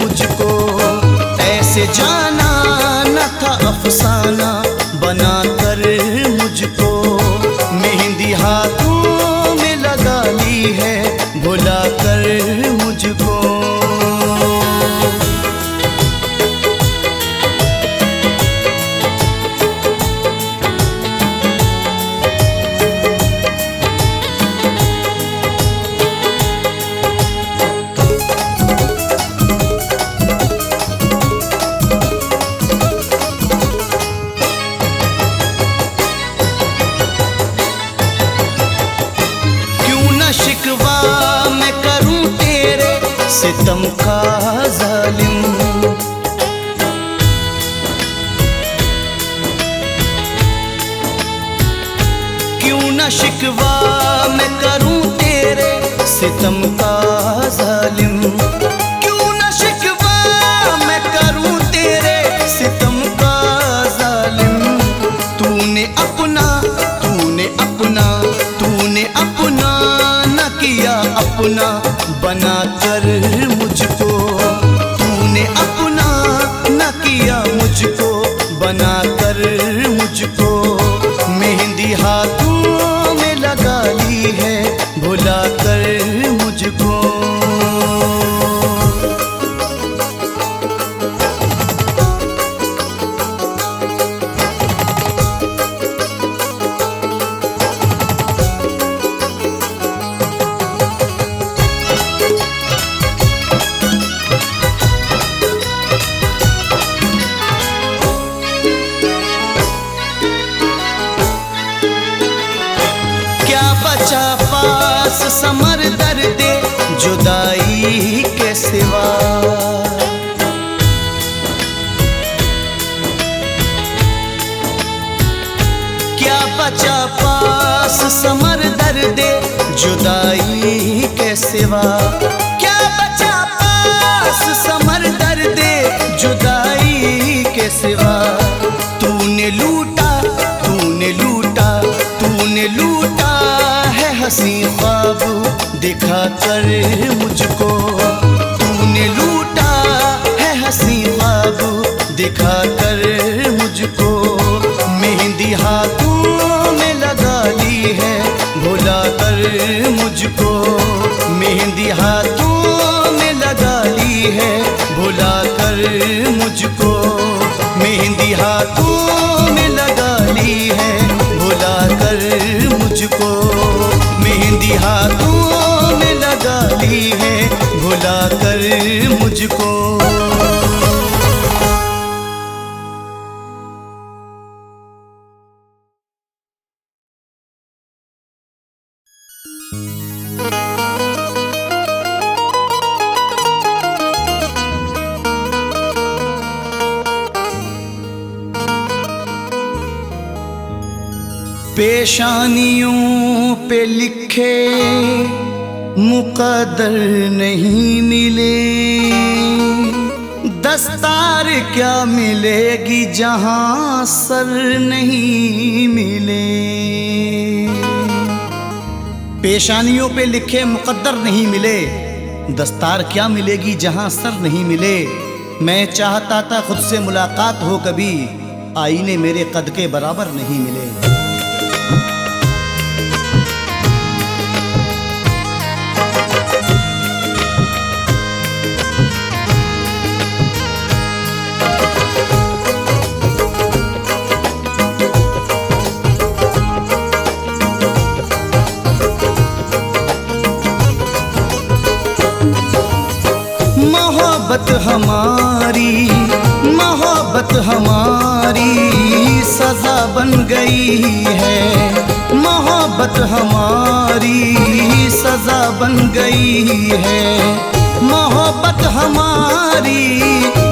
मुझको, ऐसे जाना न था अफसाना बना कर मुझको, मेहंदी हाथों में लगा ली है भुला कर मुझको। शिकवा मैं करूं तेरे सितम का जालिम, क्यों न शिकवा मैं करूं तेरे सितम का जालिम, क्यों न शिकवा मैं करूं तेरे सितम का जालिम। तूने अपना, तूने अपना, तूने अपना किया अपना बना कर मुझको, तूने अपना न किया मुझको बना कर मुझको, मेहंदी हाथों में लगा ली है भुला कर मुझको। बचा पास समर दर्दे जुदाई के सिवा, क्या बचा पास समर दर्दे जुदाई के सिवा, क्या बचा पास समर दर्दे जुदाई के सिवा। तूने लूटा, तूने लूटा, तूने लूटा हंसी ख्वाब दिखा कर मुझको, तूने लूटा है हंसी ख्वाब दिखा कर मुझको, मेहंदी हाथों में लगा ली है भुला कर मुझको, मेहंदी हाथों में लगा ली है भुला कर मुझको, मेहंदी हाथों में लगा ली है भुला कर मुझको, मेहंदी हाथों में लगा ली है भुला कर मुझको। पेशानियों पे लिखे मुकद्दर नहीं मिले, दस्तार क्या मिलेगी जहां सर नहीं मिले। पेशानियों पे लिखे मुकद्दर नहीं मिले, दस्तार क्या मिलेगी जहां सर नहीं मिले। मैं चाहता था खुद से मुलाकात हो कभी, आईने मेरे कद के बराबर नहीं मिले। मोहब्बत हमारी सजा बन गई है। मोहब्बत हमारी सजा बन गई है। मोहब्बत हमारी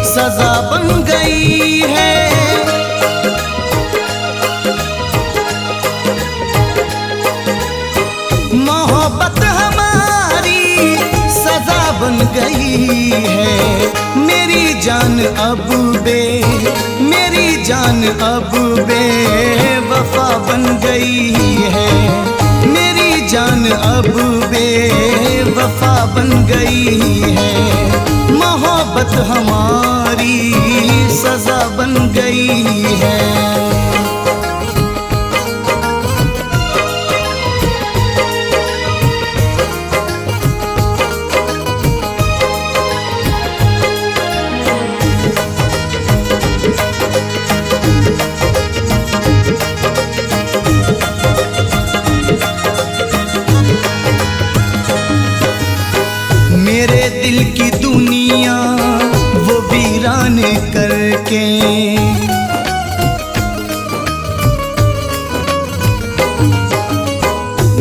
सजा बन गई है। मोहब्बत हमारी सजा बन गई है। मेरी जान अब वफा बन गई है। मेरी जान अब वफा बन गई है। मोहब्बत हमारी सजा बन गई है। मेरे दिल की दुनिया वो वीरान करके,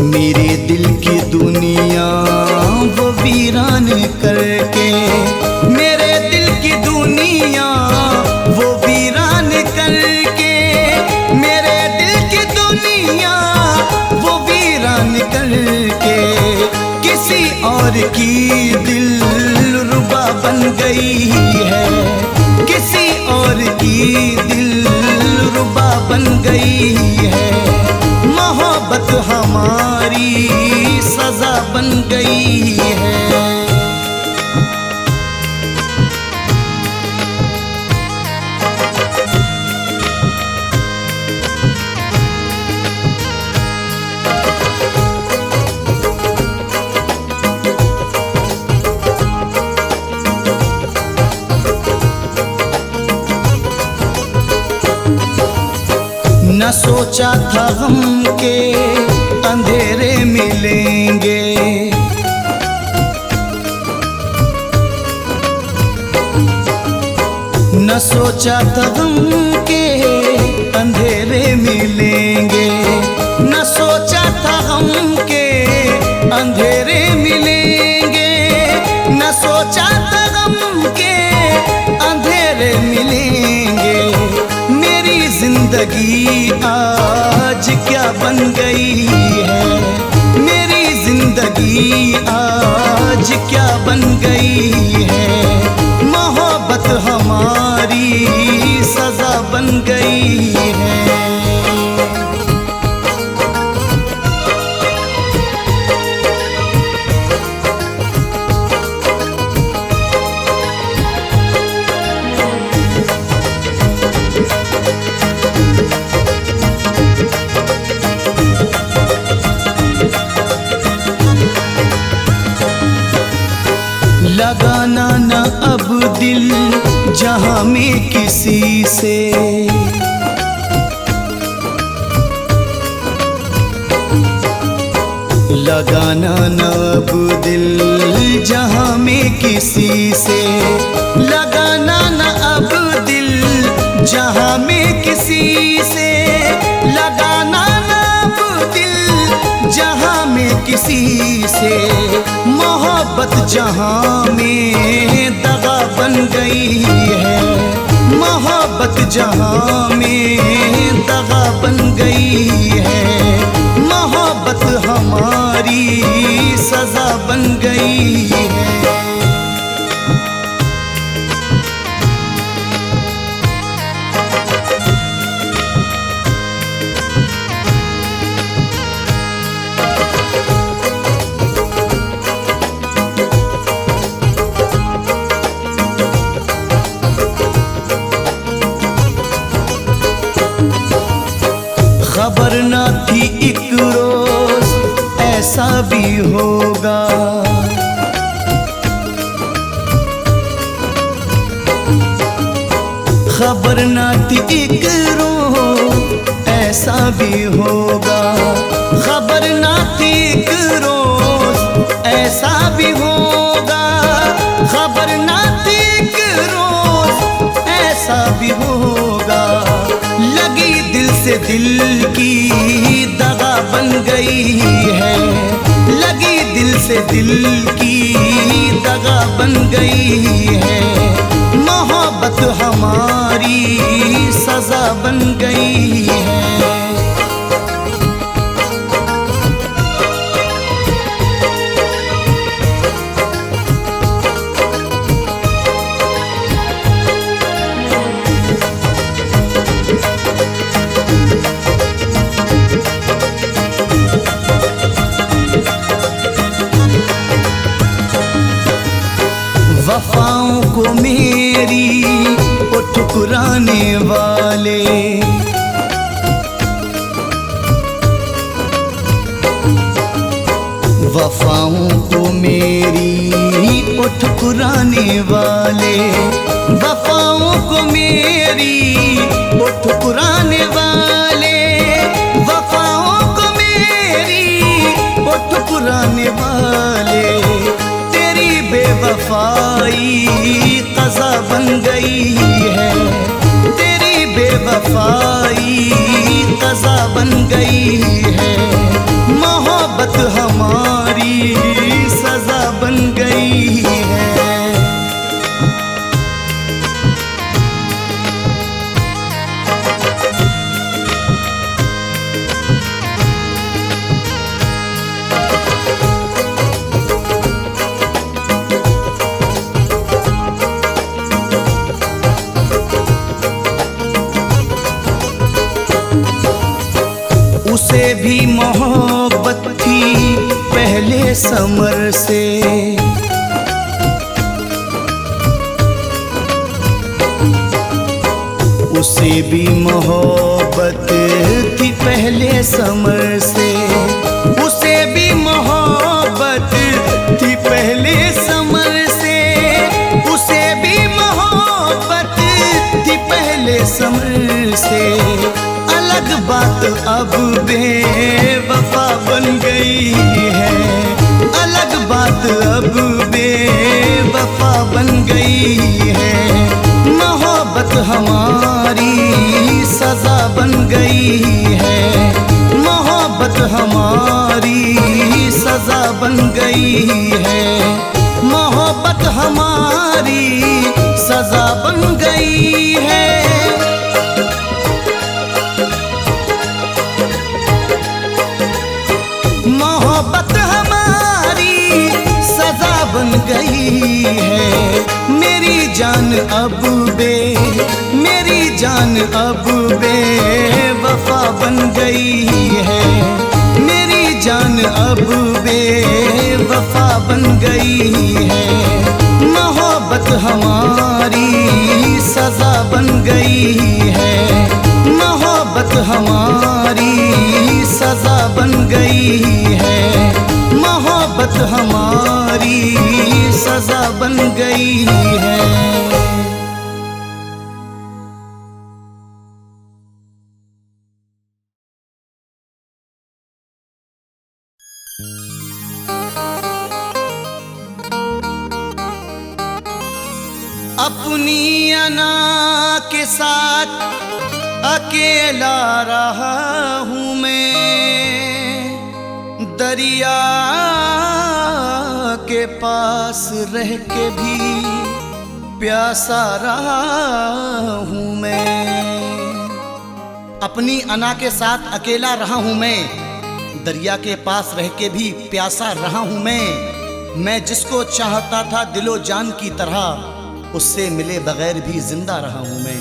मेरे दिल की दुनिया वो वीरान करके, मेरे दिल की दुनिया वो वीरान करके, मेरे दिल की दुनिया वो वीरान करके, किसी और की दिलरुबा बन गई है। किसी और की दिलरुबा बन गई है। मोहब्बत हमारी सजा बन गई है। न सोचा था हम के अंधेरे मिलेंगे, न सोचा था हम के अंधेरे मिलेंगे, न सोचा था हम के अंधेरे मिलेंगे, न सोचा था हम के अंधेरे मिलेंगे। मेरी जिंदगी आज क्या बन गई है। मेरी जिंदगी आज क्या बन गई है। मोहब्बत हमारी सजा बन गई है। लगाना न अब दिल जहां में किसी से, लगाना न अब दिल जहां में किसी से, लगाना न अब दिल जहां में किसी से, लगाना न अब दिल जहां में किसी से। मोहब्बत जहां में दगा बन गई है। मोहब्बत जहां में दगा बन गई है। मोहब्बत हमारी सजा बन गई है। होगा। खबर ना थी एक रोज ऐसा भी होगा, खबर ना थी एक रोज ऐसा भी होगा, खबर ना थी एक रोज ऐसा भी होगा। लगी दिल से दिल की दगा बन गई है, लगी दिल से दिल की दगा बन गई है। मोहब्बत हमारी सजा बन गई है। वफाओं को मेरी वो ठुकराने वाले, वफाओं को मेरी वो ठुकराने वाले, वफाओं को मेरी वो ठुकराने वाले, वफाओं को मेरी वो ठुकराने वाले। बेवफाई क़ज़ा बन गई है, तेरी बेवफाई क़ज़ा बन गई है। मोहब्बत हमारी सज़ा बन गई है। उसे भी मोहब्बत थी पहले समर से, उसे भी मोहब्बत थी पहले समर से, उसे भी मोहब्बत थी पहले समर से, उसे भी मोहब्बत थी पहले समर से। अलग बात अब बेवफा बन गई है, अलग बात अब बेवफा बन गई है। मोहब्बत हमारी सजा बन गई है, मोहब्बत हमारी सजा बन गई है। मोहब्बत हमारी सजा बन गई है। मोहब्बत हमारी सजा बन गई है। मेरी जान अब मेरी जान अब बेवफा बन गई है, मेरी जान अब बेवफा बन गई है। मोहब्बत हमारी सजा बन गई है, मोहब्बत हमारी सजा बन गई है। मोहब्बत हमारी सजा बन गई है। अपनी अना के साथ अकेला रहा हूँ मैं, दरिया के पास रह के भी प्यासा रहा हूँ मैं। अपनी अना के साथ अकेला रहा हूँ मैं, दरिया के पास रह के भी प्यासा रहा हूँ मैं जिसको चाहता था दिलो जान की तरह, उससे मिले बगैर भी जिंदा रहा हूँ मैं।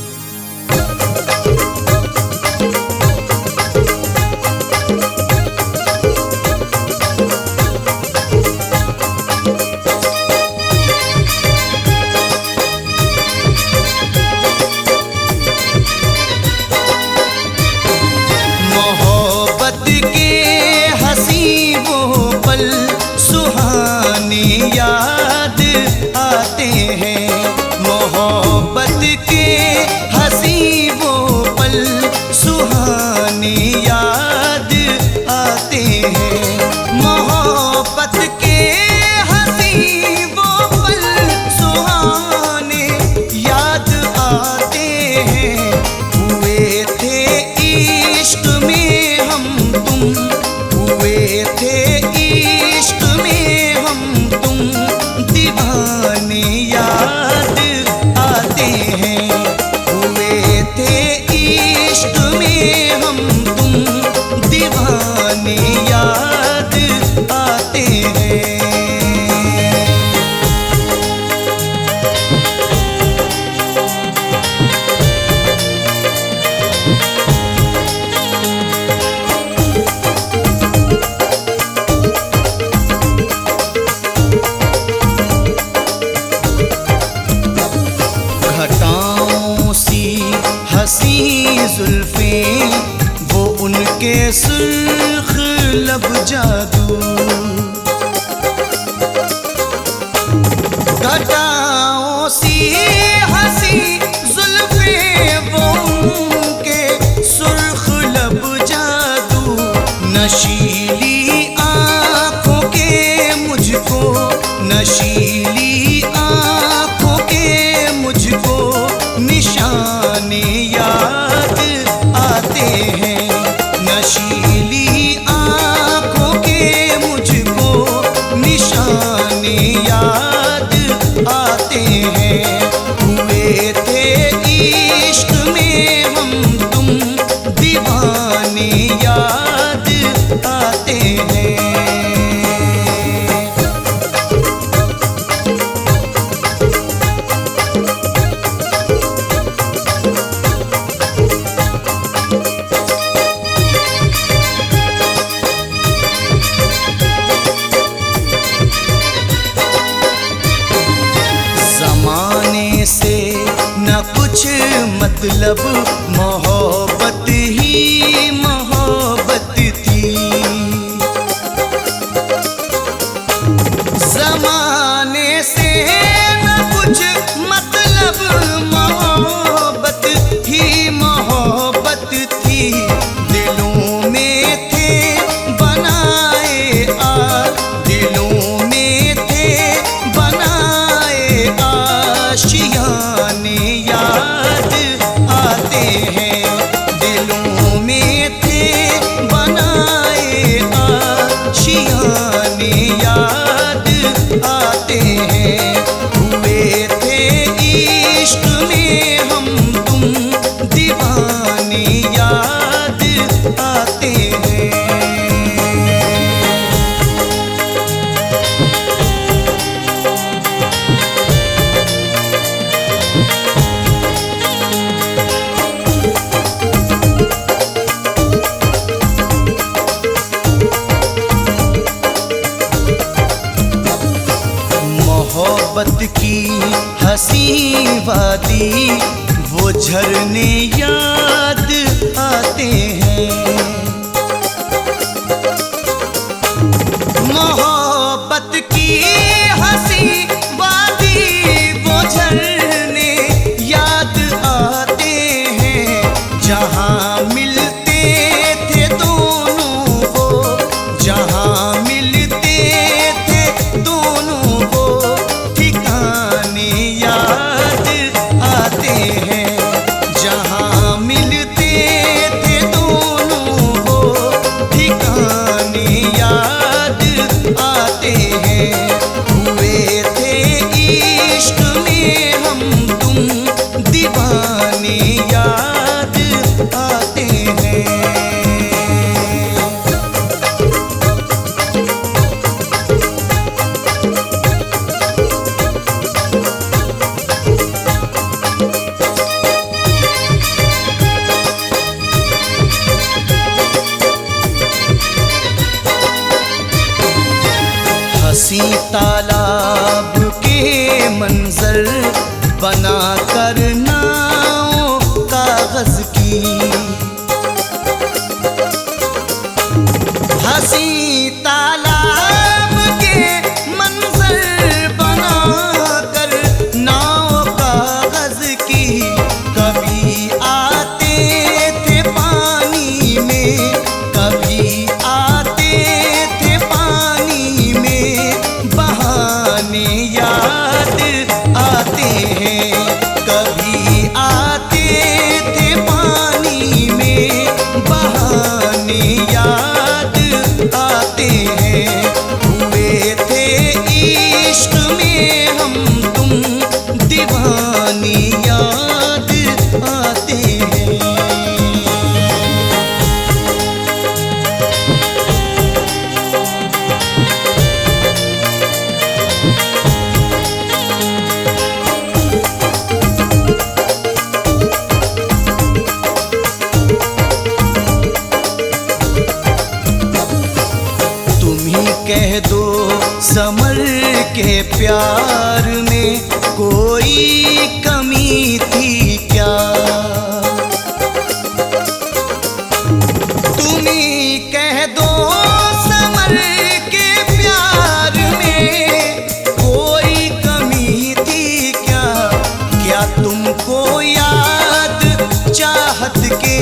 निशाने याद आते हैं। घटाओं सी हंसी जुल्फें, वो उनके सुर्ख लब जादू। घटाओं सी हंसी जुल्फें, वो उनके सुर्ख लब जादू। नशीली आंखों के मुझको, नशीली आंखों के मुझको निशाने याद आते हैं। नशीली आंखों के मुझको निशाने याद आते हैं। हुए थे इश्क में हम तुम दीवाने याद आते हैं। ज़माने से न कुछ मतलब, मोहब्बत ही मोहब्बत थी। ज़माने से न कुछ मतलब, मोहब्बत ही मोहब्बत थी। दिलों में थे बनाए दिलों में थे बनाए आशियाने याद आते हैं। दिलों में थे बनाए आशियाने याद आते हैं। हुए थे इश्क में हम तुम दीवाने याद आते हैं। मोहब्बत की हंसी वादी, वो झरने याद आते हैं। मोहब्बत की हंसी वादी, वो झरने याद आते हैं। जहाँ मिलते थे दोनों वो, जहाँ मिलते थे दोनों वो ठिकाने याद आते हैं। जहाँ मिलते थे दोनों वो ठिकाने याद आते हैं। हुए थे इश्क में हम तुम दीवाने याद आते हैं। हंसी तालाब के मंजर बना कर नाव कागज की। हंसी तालाब के मंजर बना कर नाव कागज की। कभी आते थे पानी में, कभी आते थे पानी में, बहाने याद आते हैं। कभी आते थे पानी में, बहाने याद आते प्यार में कोई कमी थी क्या? तुम ही कह दो समर के प्यार में कोई कमी थी क्या? क्या तुमको याद चाहत के,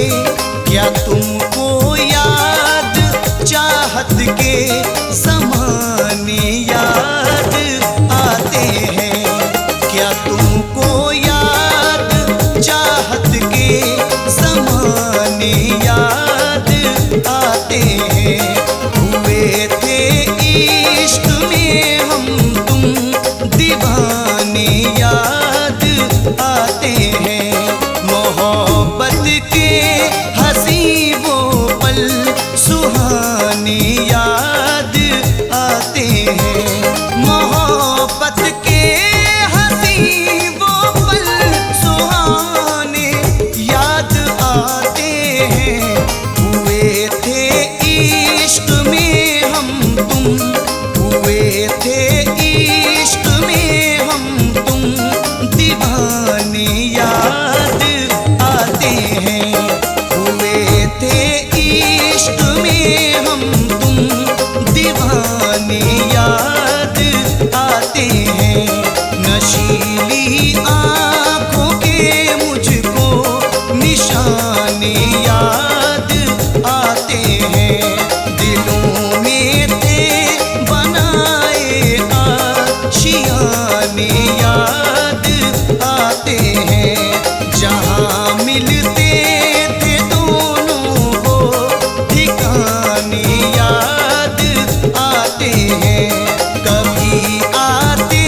क्या तुमको याद चाहत के ज़माने याद आते हैं? क्या तुमको याद चाहत के ज़माने याद आते हैं? हुए थे इश्क में हम तुम दीवाने याद आते हैं। मोहब्बत के हंसी वो पल सुहाने याद आते हैं। मोहब्बत के हंसी वो पल सुहाने याद आते हैं। हुए थे इश्क में हम तुम, हुए थे इश्क में हम तुम दीवाने याद आते हैं। हुए थे इश्क में हम तुम दीवाने याद आते हैं। नशीली आँखों के मुझको निशाने याद आते हैं। दिलों में थे बनाए आशियाने याद आते हैं। जहाँ मिलते थे दोनों को ठिकाने याद आते हैं। कभी आते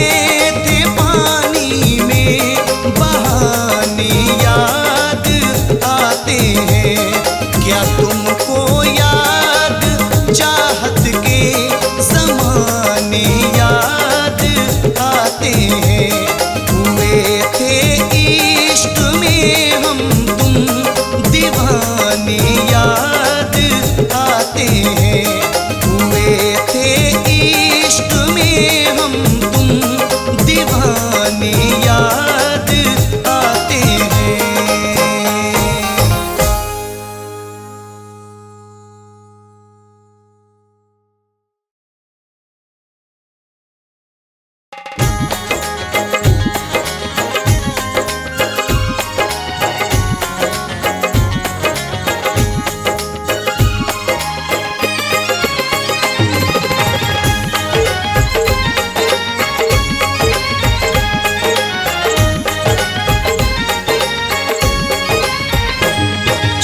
थे पानी में बहाने याद आते हैं। क्या तुमको याद चाहत के ज़माने याद आते हैं? हुए थे इश्क में हम तुम दीवाने याद आते हैं। हुए थे इश्क में हम तुम दीवाने याद आते हैं।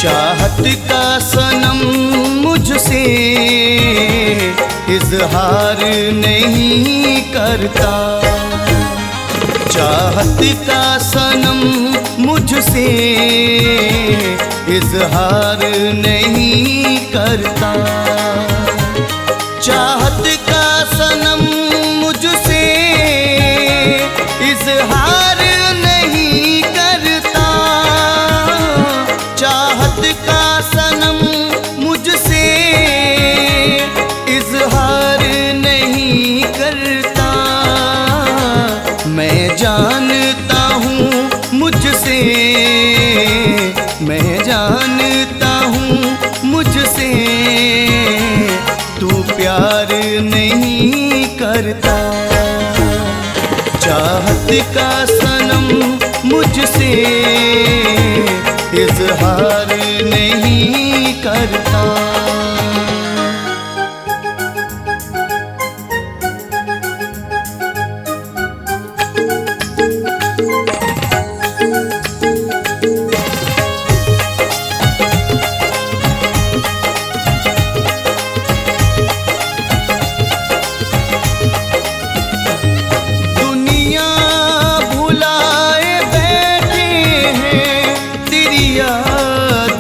चाहत का सनम मुझसे इजहार नहीं करता। चाहत का सनम मुझसे इजहार नहीं करता। चाहत का सनम मुझसे इजहार नहीं करता। चाहत का सनम मुझसे इजहार नहीं करता। मैं जानता हूँ मुझसे, मैं जानता हूँ मुझसे तू प्यार नहीं करता। चाहत का सनम मुझसे इजहार नहीं करता। दुनिया भुलाए बैठे हैं तेरी याद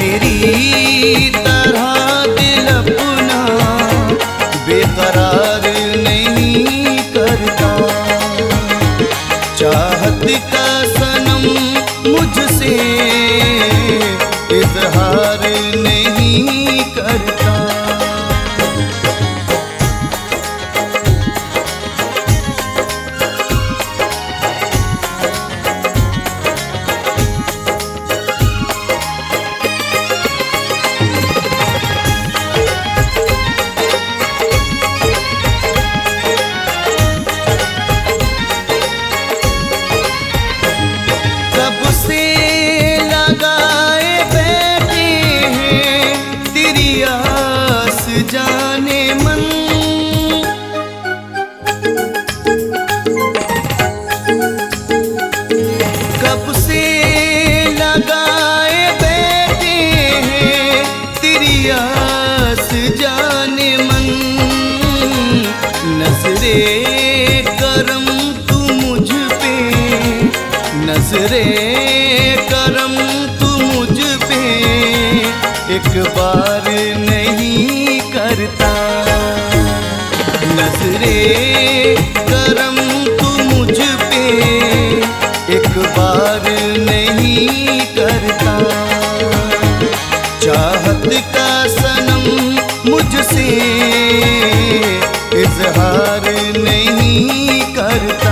मेरी तरह दिल अपना बेकरार नहीं करता, चाहत का सनम मुझसे इजहार नहीं करता। कब से लगाए बैठे हैं तेरी आस जाने मन, कब से लगाए बैठे हैं तेरी आस जाने मन। नजरे करम तू मुझ पे, नजरे करम तू मुझ पे एक बार नहीं करता, नजरे करम तू मुझ पे एक बार नहीं करता, चाहत का सनम मुझसे इजहार नहीं करता।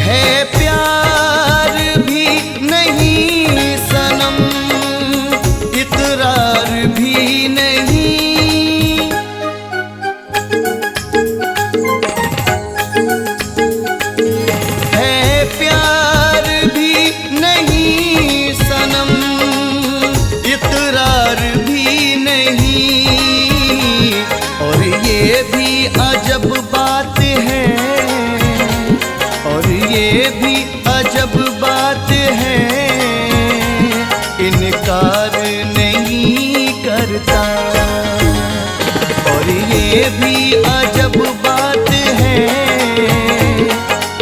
है प्यार भी नहीं सनम, इकरार भी नहीं, है प्यार भी नहीं सनम, इकरार भी नहीं। और ये भी अजब बात है, और ये भी अजब बात है, इनकार नहीं करता। और ये भी अजब बात है,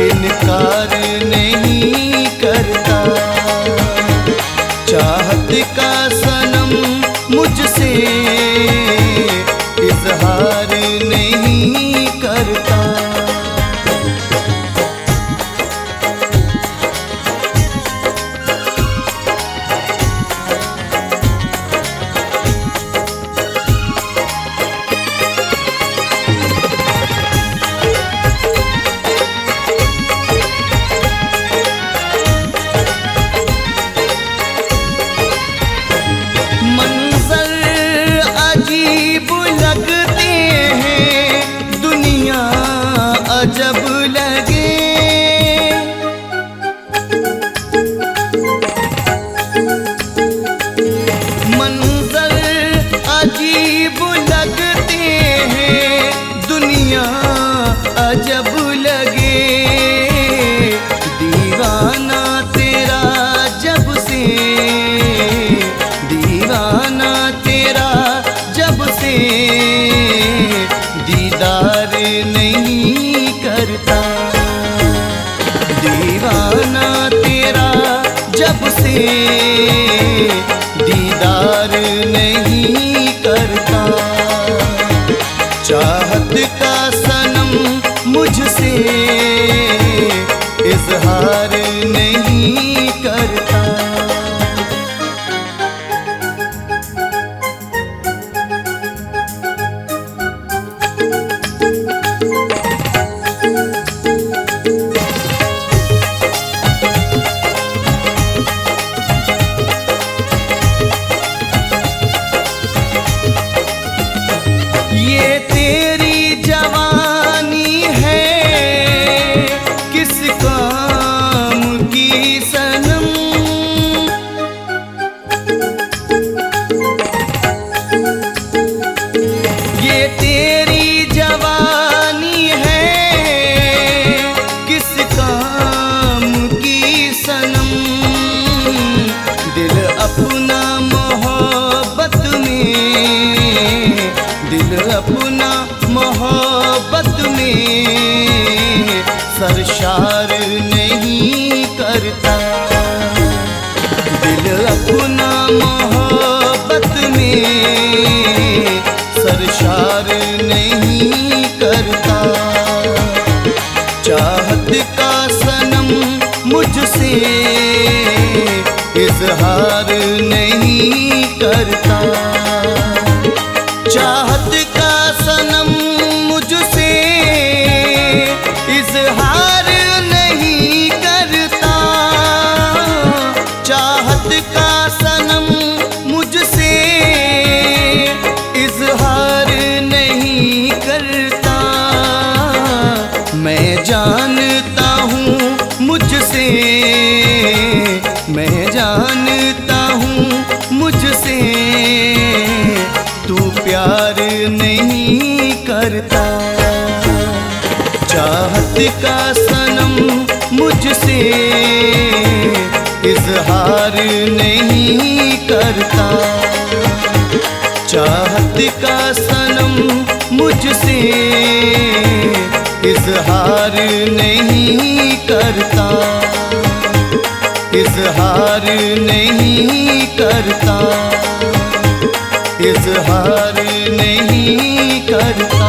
इनकार नहीं करता, चाहत का सनम मुझसे इजहार नहीं करता। सरशार नहीं करता। दिल अपना मोहब्बत में सरशार नहीं करता। चाहत का सनम मुझसे इजहार नहीं करता। चाहत का सनम मुझसे इजहार नहीं करता। चाहत का सनम मुझसे इजहार नहीं करता। मैं जानता हूँ मुझसे, मैं जानता हूँ मुझसे तू प्यार नहीं करता। चाहत का सनम मुझसे इजहार नहीं करता। चाहत का सनम मुझसे इजहार नहीं करता। इजहार नहीं करता। इजहार नहीं करता।